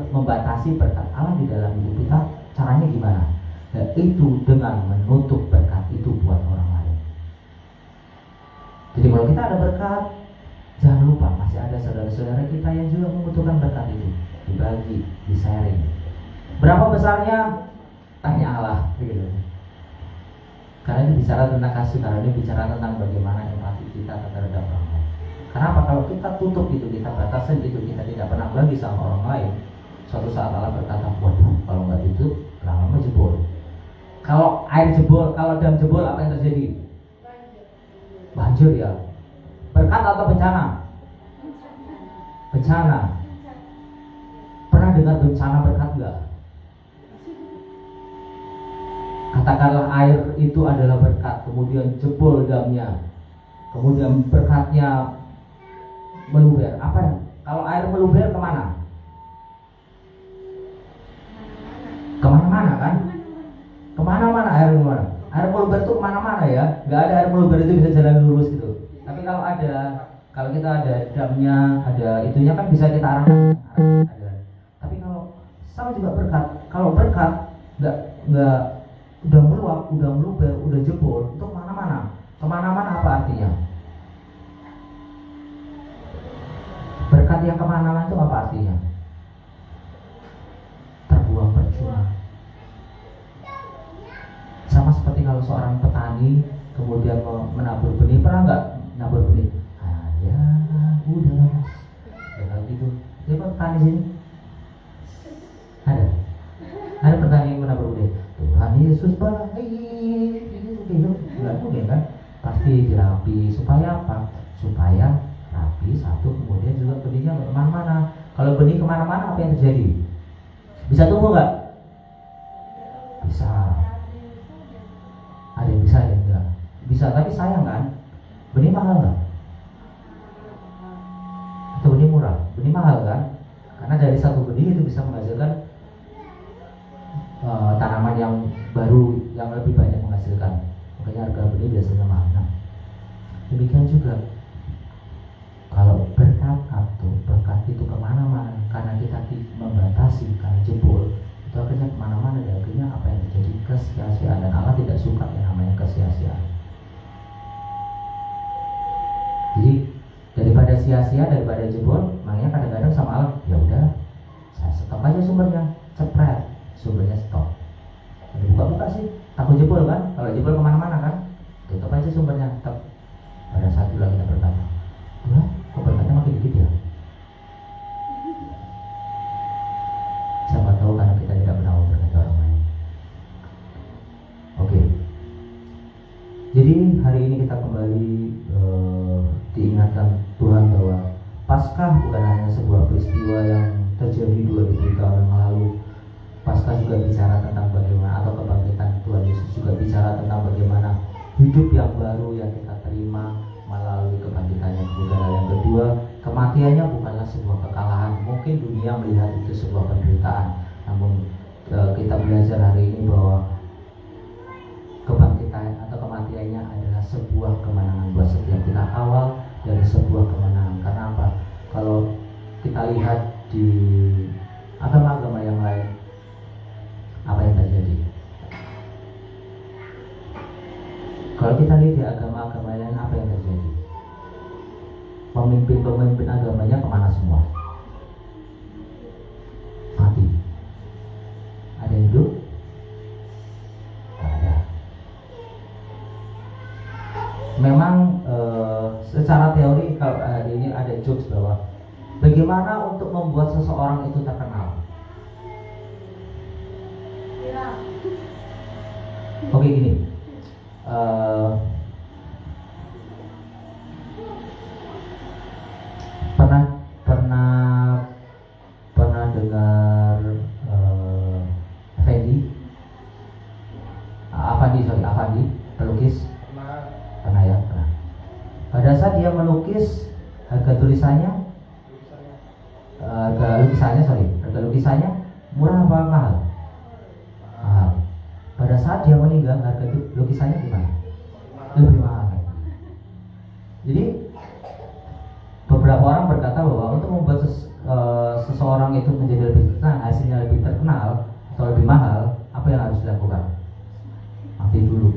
membatasi berkat Allah di dalam hidup kita. Caranya gimana? Itu dengan menutup berkat itu buat orang lain. Jadi kalau kita ada berkat, jangan lupa masih ada saudara-saudara kita yang juga membutuhkan berkat itu. Dibagi, di-sharing. Berapa besarnya? Tanya Allah, begitu. Karena ini bicara tentang kasih, karena ini bicara tentang bagaimana empati kita terhadap orang lain. Kenapa? Kalau kita tutup itu, kita batasin itu, kita tidak pernah bagi sama orang lain, suatu saat Allah berkata, waduh, kalau nggak tutup, lama-lama jebol. Kalau air jebol, kalau dam jebol, apa yang terjadi? Banjir ya. Berkat atau bencana? Bencana. Pernah dengar bencana berkat nggak? Katakanlah air itu adalah berkat, kemudian jebol damnya, kemudian berkatnya meluber. Apa ya? Kalau air meluber kemana? Kemana-mana kan? Kemana-mana air kemana? Air meluber itu kemana-mana ya. Nggak ada air meluber itu bisa jalan lurus gitu. Tapi kalau kita ada damnya, ada itunya kan bisa kita arahkan. Tapi kalau sama juga berkat. Kalau berkat nggak udah meluap, udah meluber, udah jebol, itu kemana-mana. Kemana-mana apa artinya? Berkat yang kemana-mana itu apa artinya? Terbuang percuma. Sama seperti kalau seorang petani kemudian menabur benih, pernah nggak nabur benih? Ya udah, ya kalau gitu. Siapa petani sini? Ada petani yang menabur benih. Tuhan Yesus baik, nggak mungkin kan? Pasti dirapi supaya apa? Supaya rapi satu, kemudian juga benihnya kemana-mana. Kalau benih kemana-mana apa yang terjadi? Bisa tumbuh nggak? Bisa. Ada yang bisa, ada yang enggak. Bisa, tapi sayang kan? Benih mahal nggak? Atau benih murah? Benih mahal kan? Karena dari satu benih itu bisa menghasilkan tanaman yang baru yang lebih banyak menghasilkan. Makanya harga benih biasanya mahal. Nah, demikian juga kalau berkat atau berkat itu kemana-mana, karena kita membatasi, karena jebol, itu akhirnya kemana-mana dan akhirnya apa yang terjadi? Kesia-siaan. Dan Allah tidak suka yang namanya kesia-siaan. Jadi daripada sia-sia, daripada jebol, makanya kadang-kadang sama Allah, ya udah, saya stop aja sumbernya, cepret, sumbernya stop. Buka-buka sih, takut jebol kan? Kalau jebol kemana-mana kan? Tutup aja sumbernya, tetap. Pada saat itu kita berkata, wah, kok berkatnya makin menekankan Tuhan bahwa Paskah bukan hanya sebuah peristiwa yang terjadi 2000 tahun yang lalu. Paskah juga bicara tentang bagaimana, atau kebangkitan Tuhan Yesus juga bicara tentang bagaimana hidup yang baru yang kita terima melalui kebangkitannya. Kemudian yang kedua, kematiannya bukanlah sebuah kekalahan. Mungkin dunia melihat itu sebuah penderitaan, namun kita belajar hari ini bahwa kebangkitan atau kematiannya adalah sebuah kemenangan buat setiap kita, awal dari sebuah kemenangan. Karena apa? Kalau kita lihat di agama-agama yang lain, apa yang terjadi? Kalau kita lihat di agama-agama lain, apa yang terjadi? Pemimpin-pemimpin agamanya kemana semua? Mati. Ada yang hidup? Tidak ada. Memang secara teori, kalau hari ini ada jokes bahwa bagaimana untuk membuat seseorang itu terkenal? Oke, gini. Pernah dengar Afandi pelukis? Pernah ya, pernah. Pada saat dia melukis, harga lukisannya murah apa mahal? Mahal. Pada saat dia meninggal, harga lukisannya gimana? Lebih mahal. Jadi beberapa orang berkata bahwa untuk membuat seseorang itu menjadi lebih terkenal, hasilnya lebih terkenal atau lebih mahal, apa yang harus dilakukan? Mati dulu.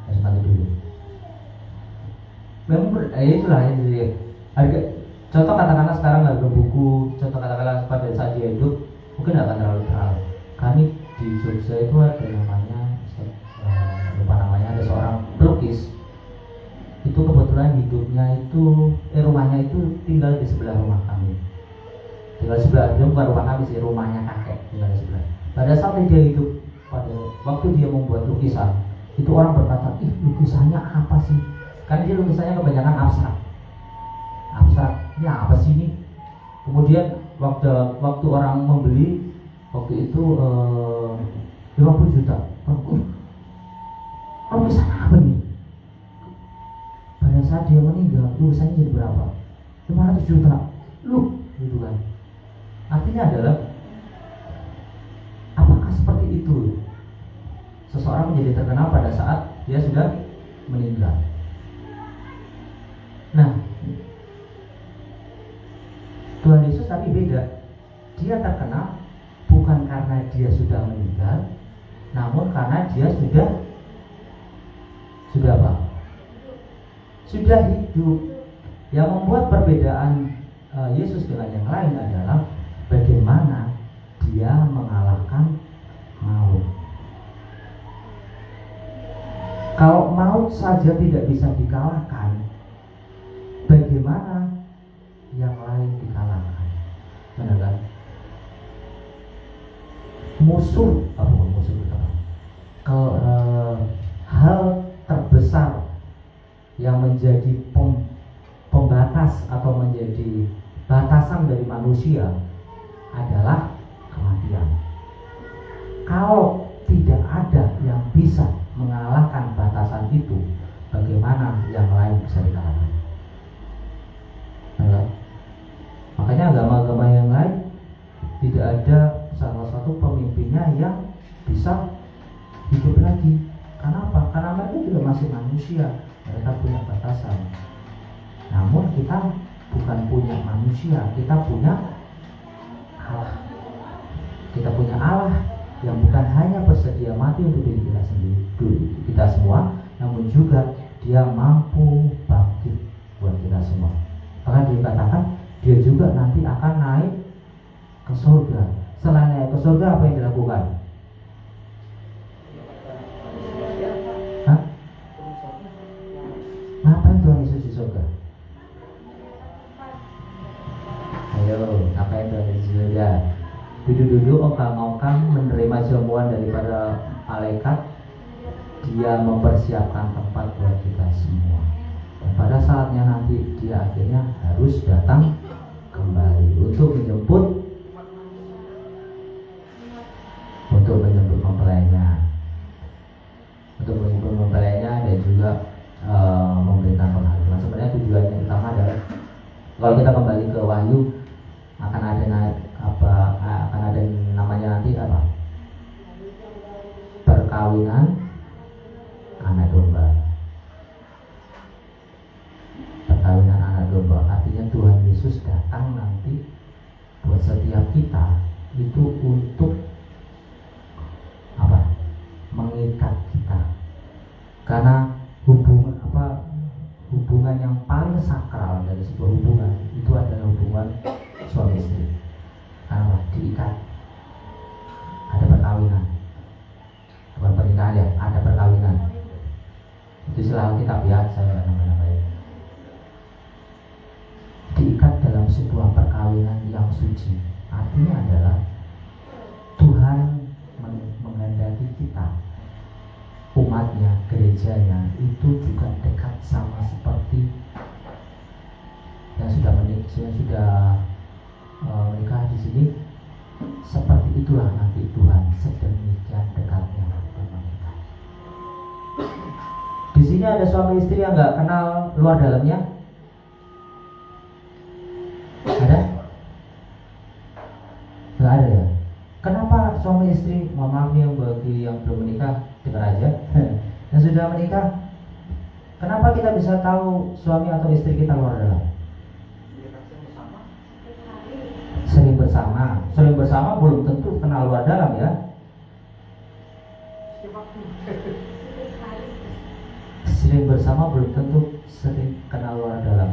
Harus mati dulu. Memang itulah ya. Harga, contoh katakanlah sekarang harga buku, contoh katakanlah pada saat dia hidup mungkin akan terlalu terkenal. Kami di Jogja itu ada namanya, lupa namanya, ada seorang pelukis. Itu kebetulan hidupnya itu, rumahnya itu tinggal di sebelah rumah kami. Tinggal di sebelah, dia bukan rumah kami sih, rumahnya kakek tinggal di sebelah. Pada saat dia hidup, pada waktu dia membuat lukisan, itu orang berkata, ih lukisannya apa sih? Karena dia lukisannya kebanyakan abstrak. Ini apa sih ini? Kemudian waktu orang membeli, waktu itu 50 juta. Lukisannya apa nih? Pada saat dia meninggal, lukisannya jadi berapa? 500 juta. Gitu kan. Artinya adalah, apakah seperti itu seseorang menjadi terkenal pada saat dia sudah meninggal? Nah, Tuhan Yesus tapi beda. Dia terkenal bukan karena dia sudah meninggal, namun karena dia sudah apa? Sudah hidup. Yang membuat perbedaan Yesus dengan yang lain adalah bagaimana dia mengalahkan maut. Kalau maut saja tidak bisa dikalahkan, bagaimana yang lain dikalahkan? Benar kan? Hal terbesar yang menjadi pembatas atau menjadi batasan dari manusia adalah kematian. Kalau tidak ada yang bisa mengalahkan batasan itu, bagaimana yang lain bisa dikalahkan? Nah, makanya agama-agama yang lain tidak ada salah satu pemimpinnya yang bisa hidup lagi. Kenapa? Karena mereka juga masih manusia, mereka punya batasan. Namun kita bukan punya manusia, kita punya Allah. Kita punya Allah yang bukan hanya bersedia mati untuk diri kita sendiri, kita semua, namun juga Dia mampu bangkit buat kita semua. Bahkan dikatakan Dia juga nanti akan naik ke surga. Selain naik ke surga, apa yang dilakukan? Ngapain Tuhan Yesus di surga? Ayo, ngapain Tuhan Yesus di surga? Duduk-duduk ongkang-ongkang menerima jamuan daripada malaikat. Dia mempersiapkan tempat buat kita semua. Dan pada saat saatnya nanti dia akhirnya harus datang kembali untuk menjemput mempelainya, dan juga memberikan penghargaan. Sebenarnya tujuannya utama adalah kalau kita kembali ke Wahyu akan ada namanya nanti apa? Perkawinan anak domba. Perkawinan anak domba artinya Tuhan Yesus datang nanti buat setiap kita itu untuk apa? Mengikat kita. Karena hubungan yang paling sakral dari sebuah hubungan itu adalah hubungan suami istri. Karena diikat, ada perkawinan, bukan pernikahan ya, ada perkawinan. Itu selalu kita lihat saya namanya diikat dalam sebuah perkawinan yang suci. Artinya adalah Tuhan menghendaki kita, umatnya, gerejanya itu juga dekat sama seperti yang sudah menikah di sini. Seperti itulah nanti Tuhan sedemikian dekatnya dengan kita. Di sini ada suami istri yang nggak kenal luar dalamnya. Ada? Nggak ada ya? Kenapa suami istri, mohon maaf nih bagi yang belum menikah, dengar aja. Yang sudah menikah, kenapa kita bisa tahu suami atau istri kita luar dalam? Sering bersama belum tentu kenal luar dalam ya. Sering bersama belum tentu sering kenal luar dalam.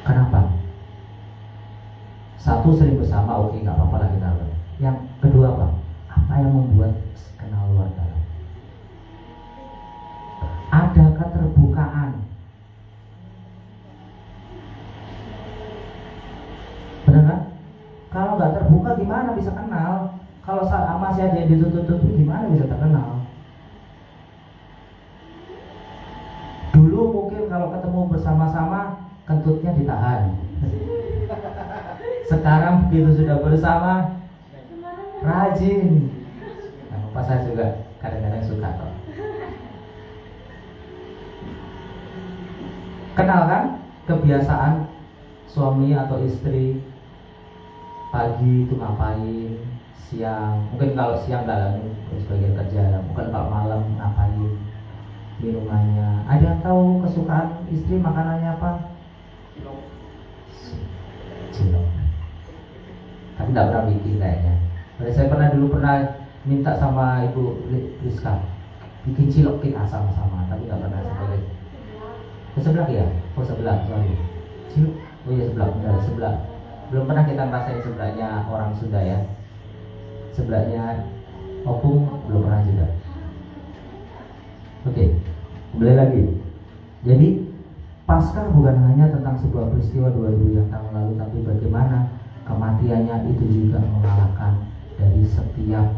Kenapa? Satu, sering bersama, oke, nggak apa-apa lah kita. Yang kedua apa? Apa yang membuat kenal luar dalam? Ada keterbukaan. Benar kan? Kalau nggak terbuka gimana bisa kenal? Kalau masih aja ditutup-tutup gimana bisa terkenal? Dulu mungkin kalau ketemu bersama-sama kentutnya ditahan. Sekarang begitu sudah bersama rajin. Nah, pas saya juga kadang-kadang suka kok. Kenal kan kebiasaan suami atau istri pagi itu ngapain, siang mungkin kalau siang dalam sebagian kerja, mungkin kalau malam ngapain, minumannya. Ada yang tahu kesukaan istri makanannya apa? Cilok. Tapi tidak pernah bikin kayaknya. Saya dulu pernah minta sama Ibu Rizka bikin cilok kita sama-sama, tapi tidak pernah sebagai. Sebelah ya? Oh sebelah, sorry. Cilok. Oh iya sebelah, benar sebelah. Belum pernah kita ngerasain sebelahnya orang Sunda ya. Sebelahnya opung belum pernah juga. Oke, kembali lagi. Jadi Paskah bukan hanya tentang sebuah peristiwa 2000 tahun lalu, tapi bagaimana kematiannya itu juga mengalahkan dari setiap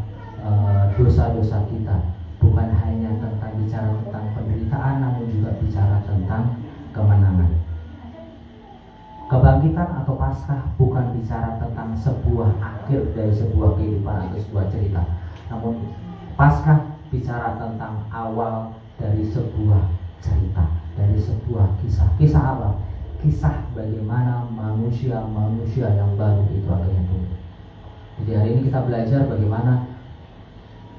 dosa-dosa kita. Bukan hanya bicara tentang penderitaan, namun juga bicara tentang kemenangan. Kebangkitan atau Paskah bukan bicara tentang sebuah akhir dari sebuah kehidupan atau sebuah cerita, namun Paskah bicara tentang awal dari sebuah cerita, dari sebuah kisah. Kisah apa? Kisah bagaimana manusia yang baru itu akhirnya tumbuh. Jadi hari ini kita belajar bagaimana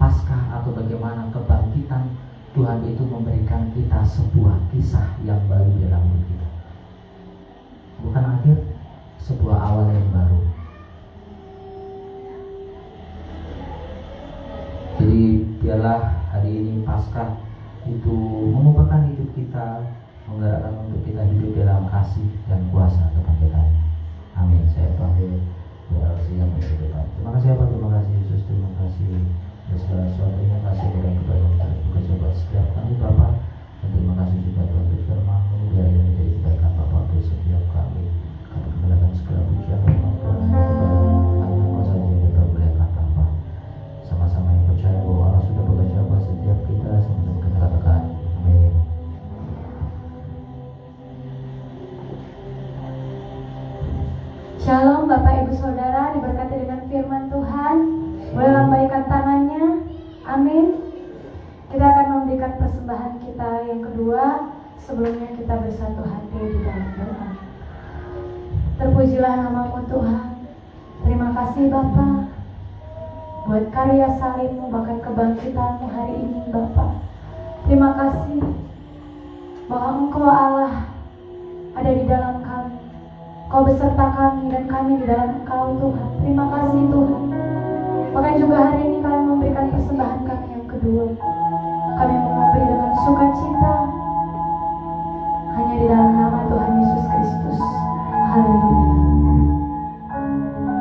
Paskah atau bagaimana kebangkitan Tuhan itu memberikan kita sebuah kisah yang baru dalam hidup kita. Bukan akhir, sebuah awal yang baru. Jadi biarlah hari ini Paskah itu mengubahkan hidup kita, menggerakkan untuk kita hidup dalam kasih dan kuasa Tuhan kita. Amin. Saya panggil yang berdepan. Terima kasih Bapak, terima kasih Yesus, terima kasih atas segala sesuatunya, kasih dan kebaikan yang bekerja buat setiap kami Bapak. Dan terima kasih juga Tuhan untuk firman-Mu, biar ini menjadi kebaikan Bapak untuk setiap kami. Kami kembalikan segala pujian dan pengakuan hanya Engkau saja yang dipermuliakan Bapa. Sama-sama yang percaya bahwa Allah sudah bekerja buat setiap kita, sama-sama kita katakan amin. Shalom Bapak Ibu Saudara, diberkati dengan firman Tuhan. Boleh lambaikan tangannya. Amin. Kita akan memberikan persembahan kita yang kedua. Sebelumnya kita bersatu hati di dalam doa. Terpujilah nama-Mu Tuhan. Terima kasih Bapa buat karya salib-Mu, bahkan kebangkitan-Mu hari ini Bapa. Terima kasih bahwa Engkau Allah ada di dalam kami. Kau beserta kami dan kami di dalam Engkau Tuhan. Terima kasih Tuhan. Bahkan juga hari ini kami memberikan persembahan kami yang kedua. Kami memberi dengan sukacita hanya di dalam nama Tuhan Yesus Kristus. Haleluya.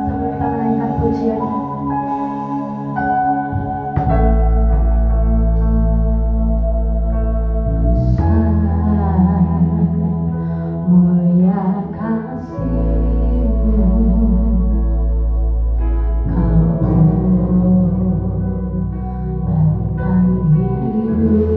Sebelum kita menaikkan pujian, you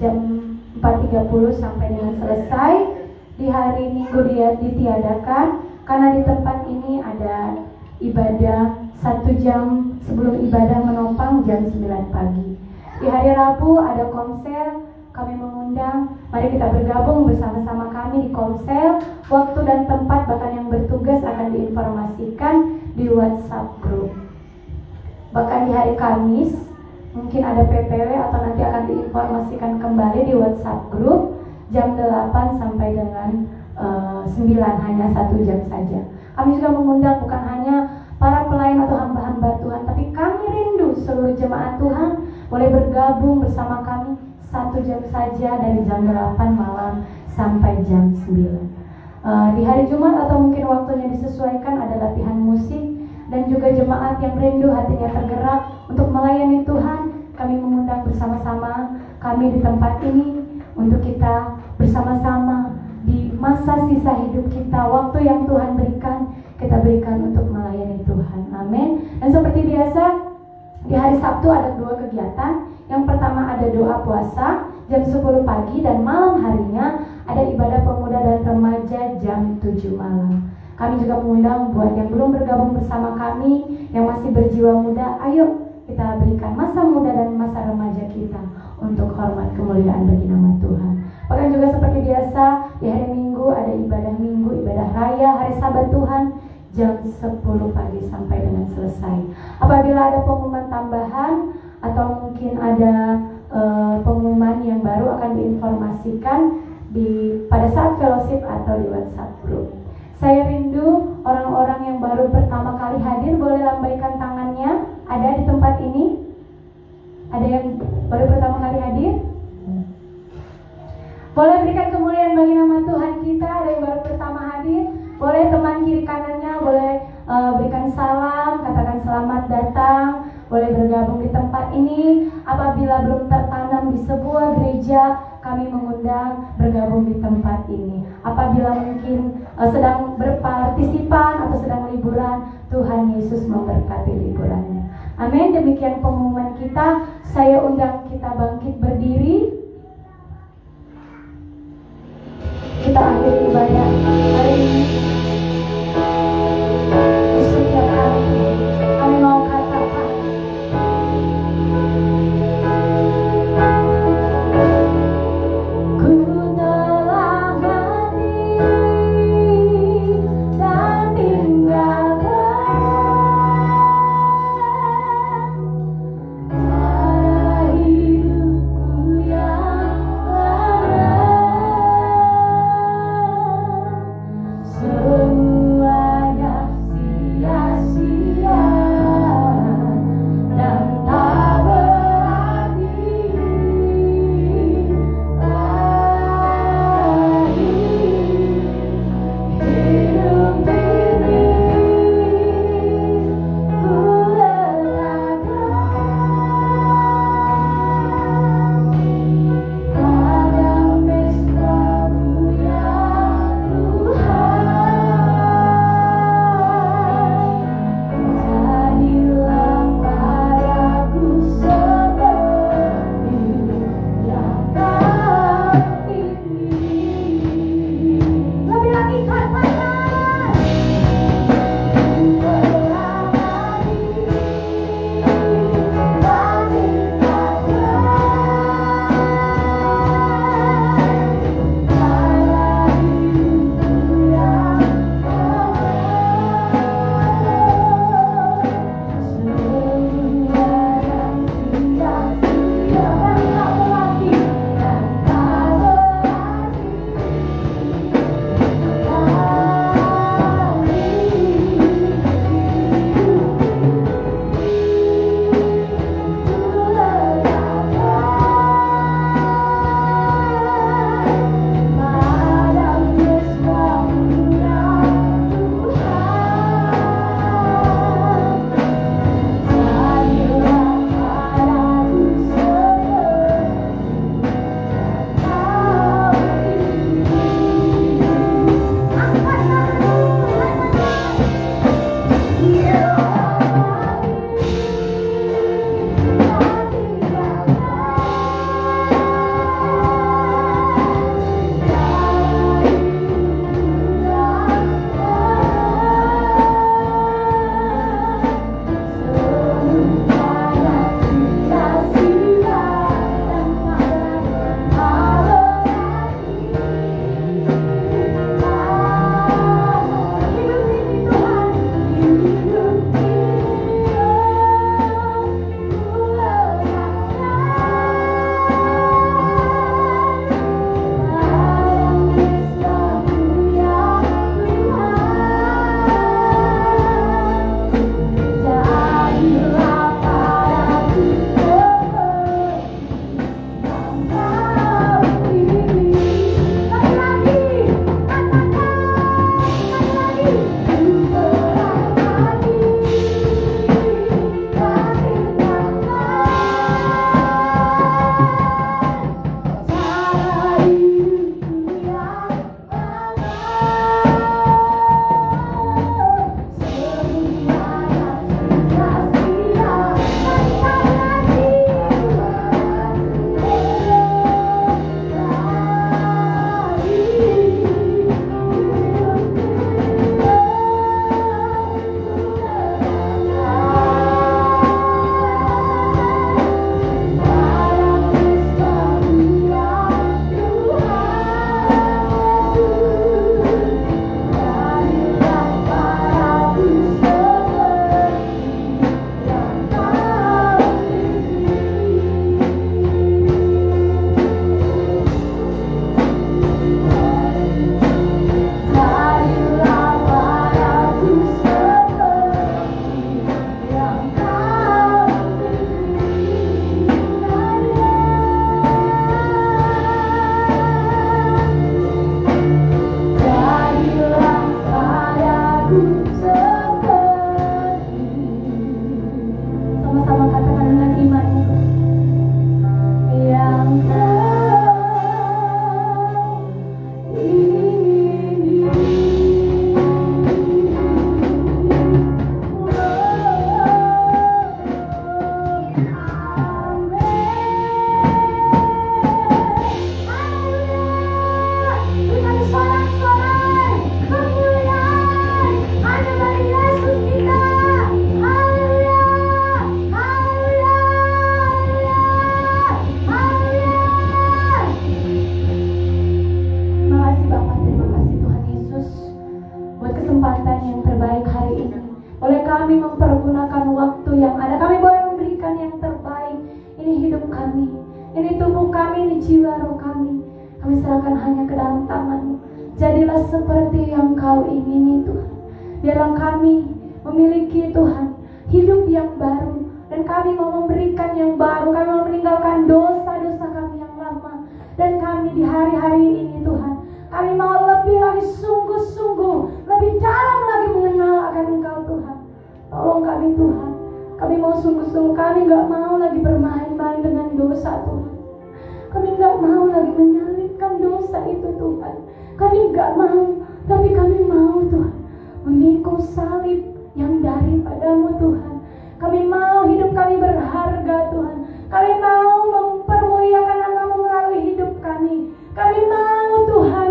jam 4.30 sampai dengan selesai. Di hari Minggu dia ditiadakan karena di tempat ini ada ibadah 1 jam sebelum ibadah menopang jam 9 pagi. Di hari Rabu ada konser, kami mengundang, mari kita bergabung bersama-sama kami di konser. Waktu dan tempat bahkan yang bertugas akan diinformasikan di WhatsApp group. Bahkan di hari Kamis mungkin ada PPW atau nanti akan diinformasikan kembali di WhatsApp group jam 8 sampai dengan 9, hanya 1 jam saja. Kami juga mengundang bukan hanya para pelayan atau hamba-hamba Tuhan, tapi kami rindu seluruh jemaat Tuhan boleh bergabung bersama kami 1 jam saja dari jam 8 malam sampai jam 9. Di hari Jumat atau mungkin waktunya disesuaikan ada latihan musik, dan juga jemaat yang rindu hatinya tergerak untuk melayani Tuhan, kami mengundang bersama-sama kami di tempat ini untuk kita bersama-sama di masa sisa hidup kita, waktu yang Tuhan berikan, kita berikan untuk melayani Tuhan. Amin. Dan seperti biasa di hari Sabtu ada 2 kegiatan. Yang pertama ada doa puasa jam 10 pagi, dan malam harinya ada ibadah pemuda dan remaja jam 7 malam. Kami juga mengundang buat yang belum bergabung bersama kami, yang masih berjiwa muda, ayo kita berikan masa muda dan masa remaja kita untuk hormat kemuliaan bagi nama Tuhan. Bahkan juga seperti biasa di hari Minggu ada ibadah Minggu, ibadah raya, hari Sabat Tuhan jam 10 pagi sampai dengan selesai. Apabila ada pengumuman tambahan atau mungkin ada pengumuman yang baru akan diinformasikan pada saat fellowship atau di WhatsApp group. Saya rindu orang-orang yang baru pertama kali hadir boleh lambaikan tangannya. Ada di tempat ini? Ada yang baru pertama kali hadir? Boleh berikan kemuliaan bagi nama Tuhan kita. Ada yang baru pertama hadir? Boleh teman kiri kanannya boleh berikan salam, katakan selamat datang. Boleh bergabung di tempat ini. Apabila belum tertanam di sebuah gereja, kami mengundang bergabung di tempat ini. Apabila mungkin sedang berpartisipan atau sedang liburan, Tuhan Yesus memberkati liburannya. Amin. Demikian pengumuman kita. Saya undang kita bangkit berdiri. Kita akhiri ibadah hari ini. Di setiap hari kami mau katakan, ku telah mati dan tinggalkan cara hidupku jiwa roh kami serahkan hanya ke dalam tangan-Mu. Jadilah seperti yang Kau ingini Tuhan. Biarlah kami memiliki Tuhan hidup yang baru, dan kami mau memberikan yang baru. Kami mau meninggalkan dosa-dosa kami yang lama, dan kami di hari-hari ini Tuhan, kami mau lebih lagi sungguh-sungguh, lebih dalam lagi mengenal akan Engkau Tuhan. Tolong kami Tuhan, kami mau sungguh-sungguh. Kami gak mau lagi bermain-main dengan dosa Tuhan. Kami gak mau lagi menyalibkan dosa itu Tuhan. Kami gak mau, tapi kami mau Tuhan memikul salib yang daripada-Mu Tuhan. Kami mau hidup kami berharga Tuhan. Kami mau mempermuliakan nama-Mu melalui hidup kami. Kami mau Tuhan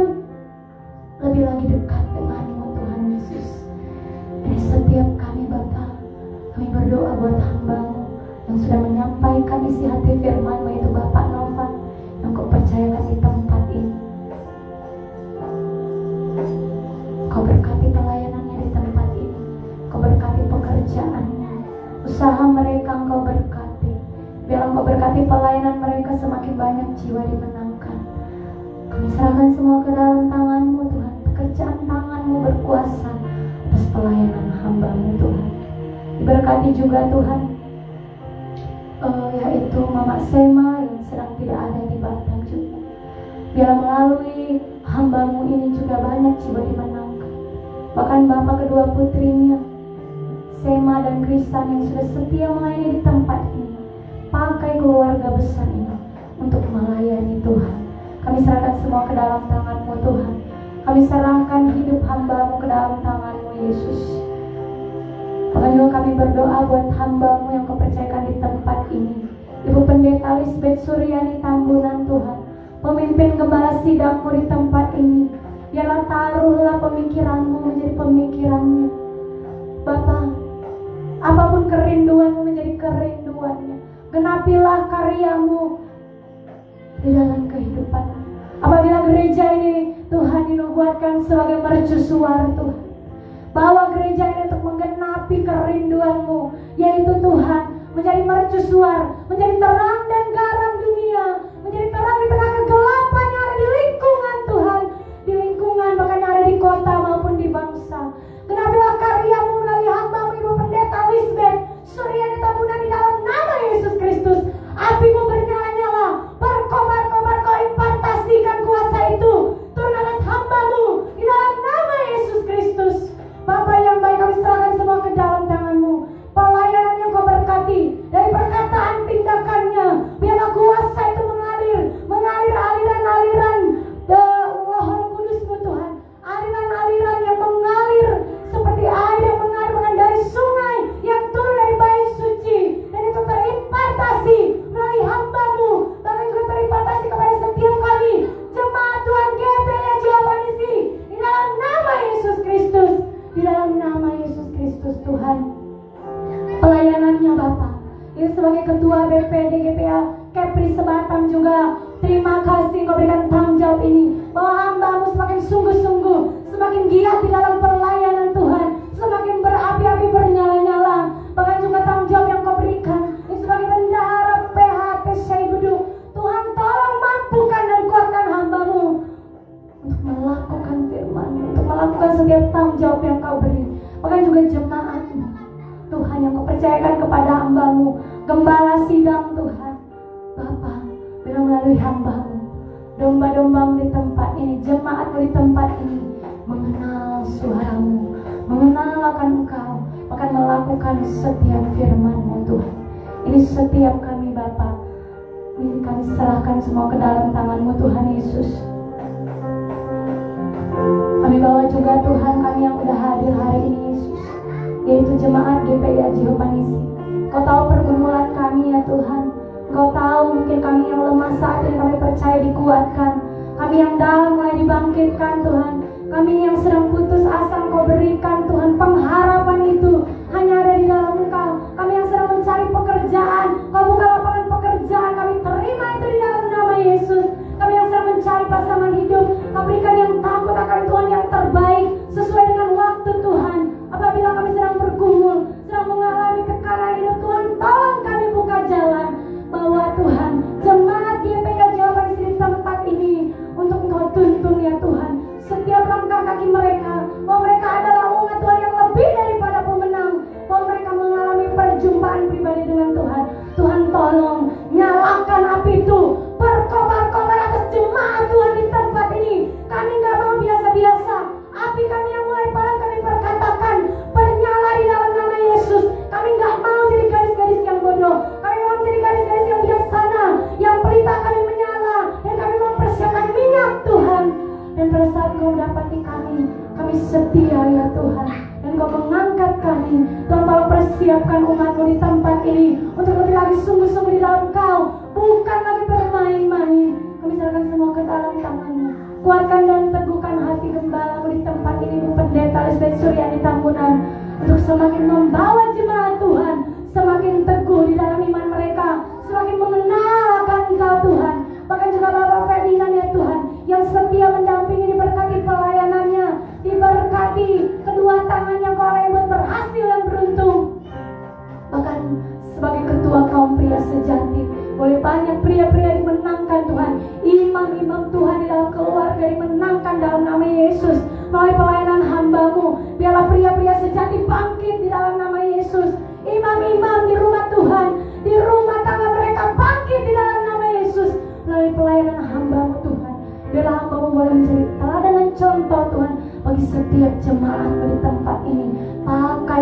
lebih lagi dekat dengan-Mu Tuhan Yesus. Dari setiap kami Bapa, kami berdoa buat hamba-Mu yang sudah menyampaikan isi hati firman-Mu, yaitu Bapak Nova, yang Kau percayakan di tempat ini. Kau berkati pelayanannya di tempat ini. Kau berkati pekerjaannya, usaha mereka Engkau berkati. Biar Engkau berkati pelayanan mereka, semakin banyak jiwa dimenangkan. Kami serahkan semua ke dalam tangan-Mu Tuhan. Pekerjaan tangan-Mu berkuasa atas pelayanan hamba-Mu Tuhan. Diberkati juga Tuhan, yaitu Mama Sema yang sedang tidak ada di Batam juga. Biar melalui hamba-Mu ini juga banyak jiwa dimenangkan. Bahkan Bapak kedua putrinya, Sema dan Krisan, yang sudah setia melayani di tempat ini, pakai keluarga besar ini untuk melayani Tuhan. Kami serahkan semua ke dalam tangan-Mu Tuhan. Kami serahkan hidup hamba-Mu ke dalam tangan-Mu Yesus. Bahkan juga kami berdoa buat hamba-Mu yang Kau percayakan di tempat ini, Ibu Pendeta Lisbeth Suryani Tambunan Tuhan, pemimpin gembala sidang-Mu di tempat ini. Biarlah taruhlah pemikiran-Mu menjadi pemikirannya Bapa. Apapun kerinduan-Mu menjadi kerinduannya. Genapilah karya-Mu di dalam kehidupan. Apabila gereja ini Tuhan dinubuatkan sebagai mercusuar Tuhan, bawa gereja ini untuk menggenapi kerinduan-Mu, yaitu Tuhan menjadi mercusuar, menjadi terang dan garam dunia, menjadi terang di tengah kegelapan yang ada di lingkungan Tuhan, di lingkungan bahkan yang ada di kota maupun di bangsa. Genapilah karya-Mu melalui hamba-Mu Ibu Pendeta Lisbeth Suryani Tambunan di dalam nama Yesus Kristus. Api-Mu bernyala-nyala, berkobar-kobar, Kau impartasikan kuasa itu turun atas hamba-Mu di dalam nama Yesus Kristus. Bapa yang baik, kami serahkan semua ke dalam tangan-Mu. Pelayanan yang Kau berkati, dari perkataan tindakannya, biarlah kuasa itu mengalir aliran-aliran Roh Kudus-Mu Tuhan. Aliran-aliran yang mengalir seperti air yang mengalir bahkan dari sungai yang turun dari bait suci, dan itu terimpartasi melalui hamba-Mu, bahkan juga terimpartasi kepada setiap kami jemaat Tuhan GPI Javanisi di dalam nama Yesus Kristus. Di dalam nama Yesus Kristus Tuhan. Pelayanannya Bapak, ini sebagai ketua BPD GPA Kepri Sebatam juga, terima kasih Kau berikan tanggung jawab ini, bahwa hamba-Mu semakin sungguh-sungguh, semakin giat di dalam pelayanan Tuhan, semakin berapi-api bernyala-nyala. Bahkan juga tanggung jawab yang Kau berikan ini sebagai bendahara PHT Syaibudu. Tuhan tolong mampukan dan kuatkan hamba-Mu untuk melakukan firman-Mu, untuk melakukan setiap tanggung jawab yang Kau beri. Bahkan juga jemaat-Mu Tuhan yang Kau percayakan kepada hamba-Mu, gembala sidang Tuhan. Bapa, bila melalui hamba-Mu, domba-domba-Mu di tempat ini, jemaat-Mu di tempat ini mengenal suara-Mu, mengenal akan Engkau, bahkan melakukan setiap firman-Mu Tuhan. Ini setiap kami Bapa, ini kami serahkan semua ke dalam tangan-Mu Tuhan Yesus. Kami bawa juga Tuhan kami yang udah hadir hari ini Yesus, yaitu jemaat GPI Javanisi. Kau tahu pergumulan kami ya Tuhan. Kau tahu mungkin kami yang lemah saat ini, kami percaya dikuatkan. Kami yang down mulai dibangkitkan Tuhan. Kami yang sedang putus asa Kau berikan Tuhan. Pengharapan itu hanya ada di dalam Engkau. Kami yang sedang mencari pekerjaan, Kau buka lapangan pekerjaan, kami terima itu di dalam nama Yesus. Kami yang sedang mencari pasangan hidup, Kau berikan yang takut akan Tuhan yang terbaik sesuai dengan waktu Tuhan. Apabila kami sedang bergumul, sedang mengalami tekanan hidup Tuhan, tolong kami buka jalan. Bahwa Tuhan, jemaat GPI Javanisi di Dan pada saat Engkau mendapati kami setia ya Tuhan. Dan Engkau mengangkat kami. Tuhan, tolong persiapkan umat-Mu di tempat ini untuk lebih lagi sungguh-sungguh di dalam Kau, bukan lagi bermain-main. Kami serahkan semua ke dalam tangan-Mu. Kuatkan dan teguhkan hati gembala-Mu di tempat ini, Bu Pendeta Lisbeth Suryani Tambunan, untuk semakin membawa jemaat Tuhan semakin teguh di dalam iman mereka, semakin mengenalkan Engkau Tuhan. Bahkan juga Bapak Ferdinand ya Tuhan, yang setia mendampingi, diberkati pelayanannya, diberkati kedua tangannya Kau yang buat berhasil dan beruntung. Bahkan sebagai ketua kaum pria sejati, boleh banyak pria-pria dimenangkan Tuhan, imam-imam Tuhan di dalam keluarga dimenangkan dalam nama Yesus. Melalui pelayanan hamba-Mu, biarlah pria-pria sejati bangkit di dalam nama Yesus. Imam-imam di rumah Tuhan, di rumah tangga mereka bangkit di dalam nama Yesus. Melalui pelayanan hamba-Mu Tuhan, biarlah hamba-Mu boleh menjadi teladan dan contoh Tuhan bagi setiap jemaat-Mu di tempat ini. Pakai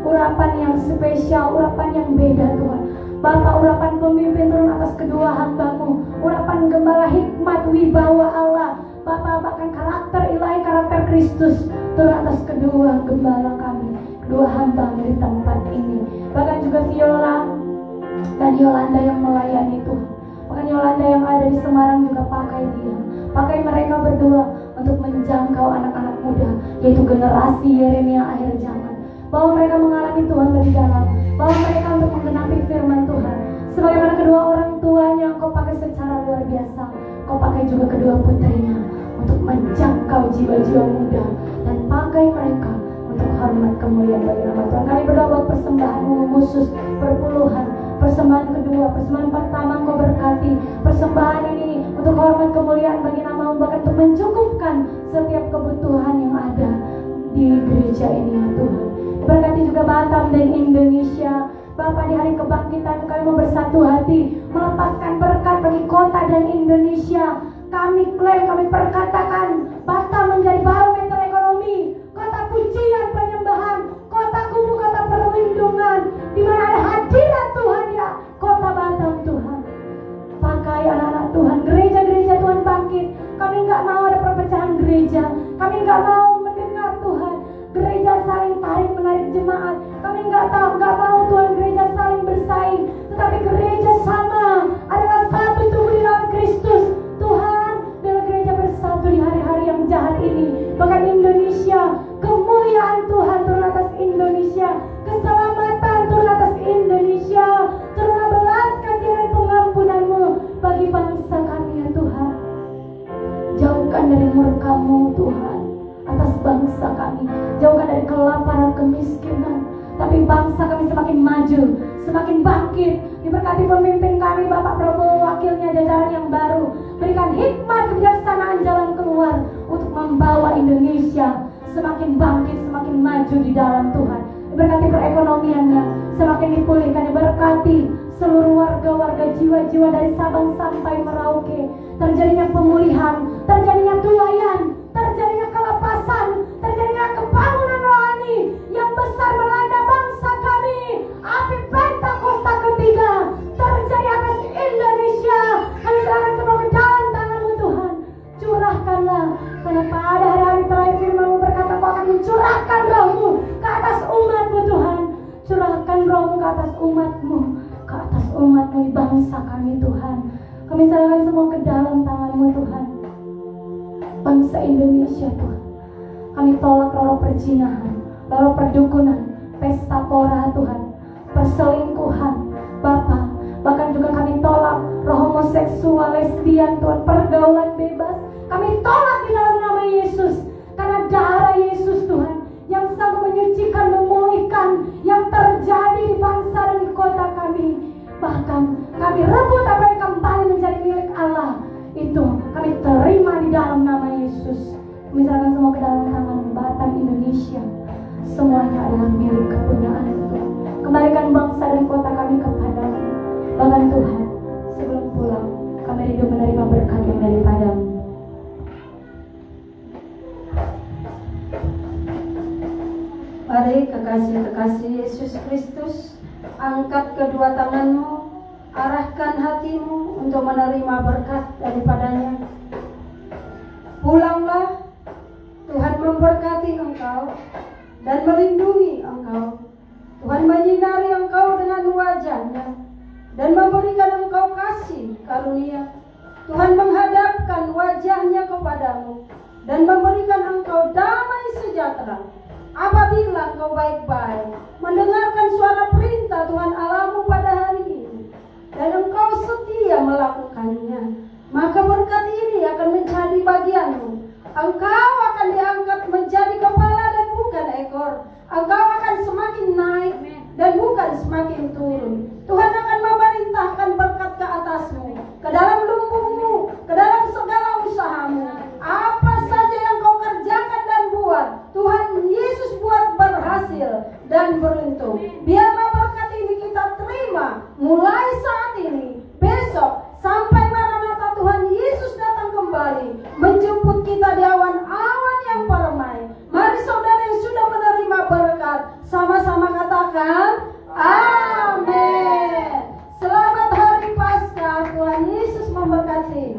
urapan yang spesial, urapan yang beda Tuhan. Bapak, urapan pemimpin turun atas kedua hamba-Mu, urapan gembala hikmat wibawa Allah. Bapak, bahkan karakter ilahi, karakter Kristus turun atas kedua gembala kami, kedua hamba-Mu di tempat ini. Bahkan juga Viola dan Yolanda yang melayani Tuhan. Bahkan Yolanda yang ada di Semarang juga pakai dia, pakai mereka berdua untuk menjangkau anak-anak muda, yaitu generasi Yeremia akhir zaman. Bawa mereka mengalami Tuhan lebih dalam, bawa mereka untuk menggenapi firman Tuhan. Sebagaimana kedua orang tuanya Kau pakai secara luar biasa, Kau pakai juga kedua putrinya untuk menjangkau jiwa-jiwa muda, dan pakai mereka untuk hormat kemuliaan bagi nama Tuhan. Kami berdoa buat persembahan-Mu khusus berpuluhan. Persembahan kedua, persembahan pertama Kau berkati. Persembahan ini untuk hormat kemuliaan bagi nama-Mu, bahkan untuk mencukupkan setiap kebutuhan yang ada di gereja ini ya Tuhan. Berkati juga Batam dan Indonesia. Bapak, di hari kebangkitan kami mau bersatu hati melepaskan berkat bagi kota dan Indonesia. Kami klaim, kami perkatakan Batam menjadi barometer ekonomi, kota pujian penyembahan, kota kubu, kota perlindungan, di mana ada hadirat Tuhan ya, kota Batam Tuhan. Pakai anak-anak Tuhan, gereja-gereja Tuhan bangkit. Kami nggak mau ada perpecahan gereja, kami nggak mau mendengar Tuhan gereja saling tarik menarik jemaat. Kami nggak mau Tuhan gereja saling bersaing, tetapi gereja sama adalah satu tubuh di dalam Kristus. Tuhan, biar gereja bersatu di hari-hari yang jahat ini. Bahkan Indonesia, kemuliaan Tuhan turun atas Indonesia, keselamatan turun atas Indonesia, turunlah belas kasihan dan pengampunan-Mu bagi bangsa kami ya Tuhan. Jauhkan dari murka-Mu Tuhan atas bangsa kami, jauhkan dari kelaparan, kemiskinan, tapi bangsa kami semakin maju, semakin bangkit. Diberkati pemimpin kami Bapak Prabowo, wakilnya, jajaran yang baru, berikan hikmat, kebijaksanaan, jalan keluar untuk membawa Indonesia semakin bangkit, semakin maju di dalam Tuhan. Diberkati perekonomiannya semakin dipulihkan. Diberkati seluruh warga-warga, jiwa-jiwa dari Sabang sampai Merauke, terjadinya pemulihan, terjadinya tuayan, terjadinya kelepasan, terjadinya kebangunan rohani yang besar melanda bangsa kami. Api Pentakosta ketiga terjadi atas Indonesia. Kami serahkan semua ke dalam tangan-Mu Tuhan. Curahkanlah, karena pada hari-hari terakhir firman-Mu berkata Kau akan mencurahkan roh-Mu ke atas umat-Mu Tuhan. Curahkan roh-Mu ke atas umat-Mu, ke atas umat-Mu bangsa kami Tuhan. Kami serahkan semua ke dalam tangan-Mu Tuhan. Bangsa Indonesia Tuhan, kami tolak roh perzinahan, roh perdukunan, pesta pora Tuhan, perselingkuhan Bapa. Bahkan juga kami tolak roh homoseksual, lesbian Tuhan, pergaulan bebas. Kami tolak di dalam nama Yesus, karena darah Yesus Tuhan yang sanggup menyucikan, memulihkan yang terjadi di bangsa dan di kota kami. Bahkan kami rebut apa yang kembali menjadi milik Allah, itu kami terima di dalam nama Yesus. Misalkan semua ke dalam tangan Batam Indonesia, semuanya adalah milik kepunyaan Tuhan. Kembalikan bangsa dan kota kami kepada-Mu. Bahkan Tuhan, sebelum pulang kami rindu menerima berkat yang daripada-Mu. Mari kekasih-kekasih Yesus Kristus, angkat kedua tangan-Mu, arahkan hatimu untuk menerima berkat daripadanya. Pulanglah, Tuhan memberkati engkau dan melindungi engkau. Tuhan menyinari engkau dengan wajah-Nya dan memberikan engkau kasih karunia. Tuhan menghadapkan wajah-Nya kepadamu dan memberikan engkau damai sejahtera. Apabila engkau baik-baik mendengarkan suara perintah Tuhan Allahmu pada hari ini dan engkau setia melakukannya, maka berkat ini akan menjadi bagianmu. Engkau akan diangkat menjadi kepala dan bukan ekor. Engkau akan semakin naik dan bukan semakin turun. Tuhan akan memerintahkan berkat ke atasmu, ke dalam lumbungmu, ke dalam segala usahamu. Apa saja yang kau kerjakan dan buat, Tuhan Yesus buat berhasil dan beruntung. Biarlah berkat ini kita terima mulai saat ini, besok, sampai Maranatha Tuhan Yesus datang kembali menjemput kita di awan-awan yang permai. Mari saudara yang sudah menerima berkat, sama-sama katakan amin. Selamat hari Paskah, Tuhan Yesus memberkati.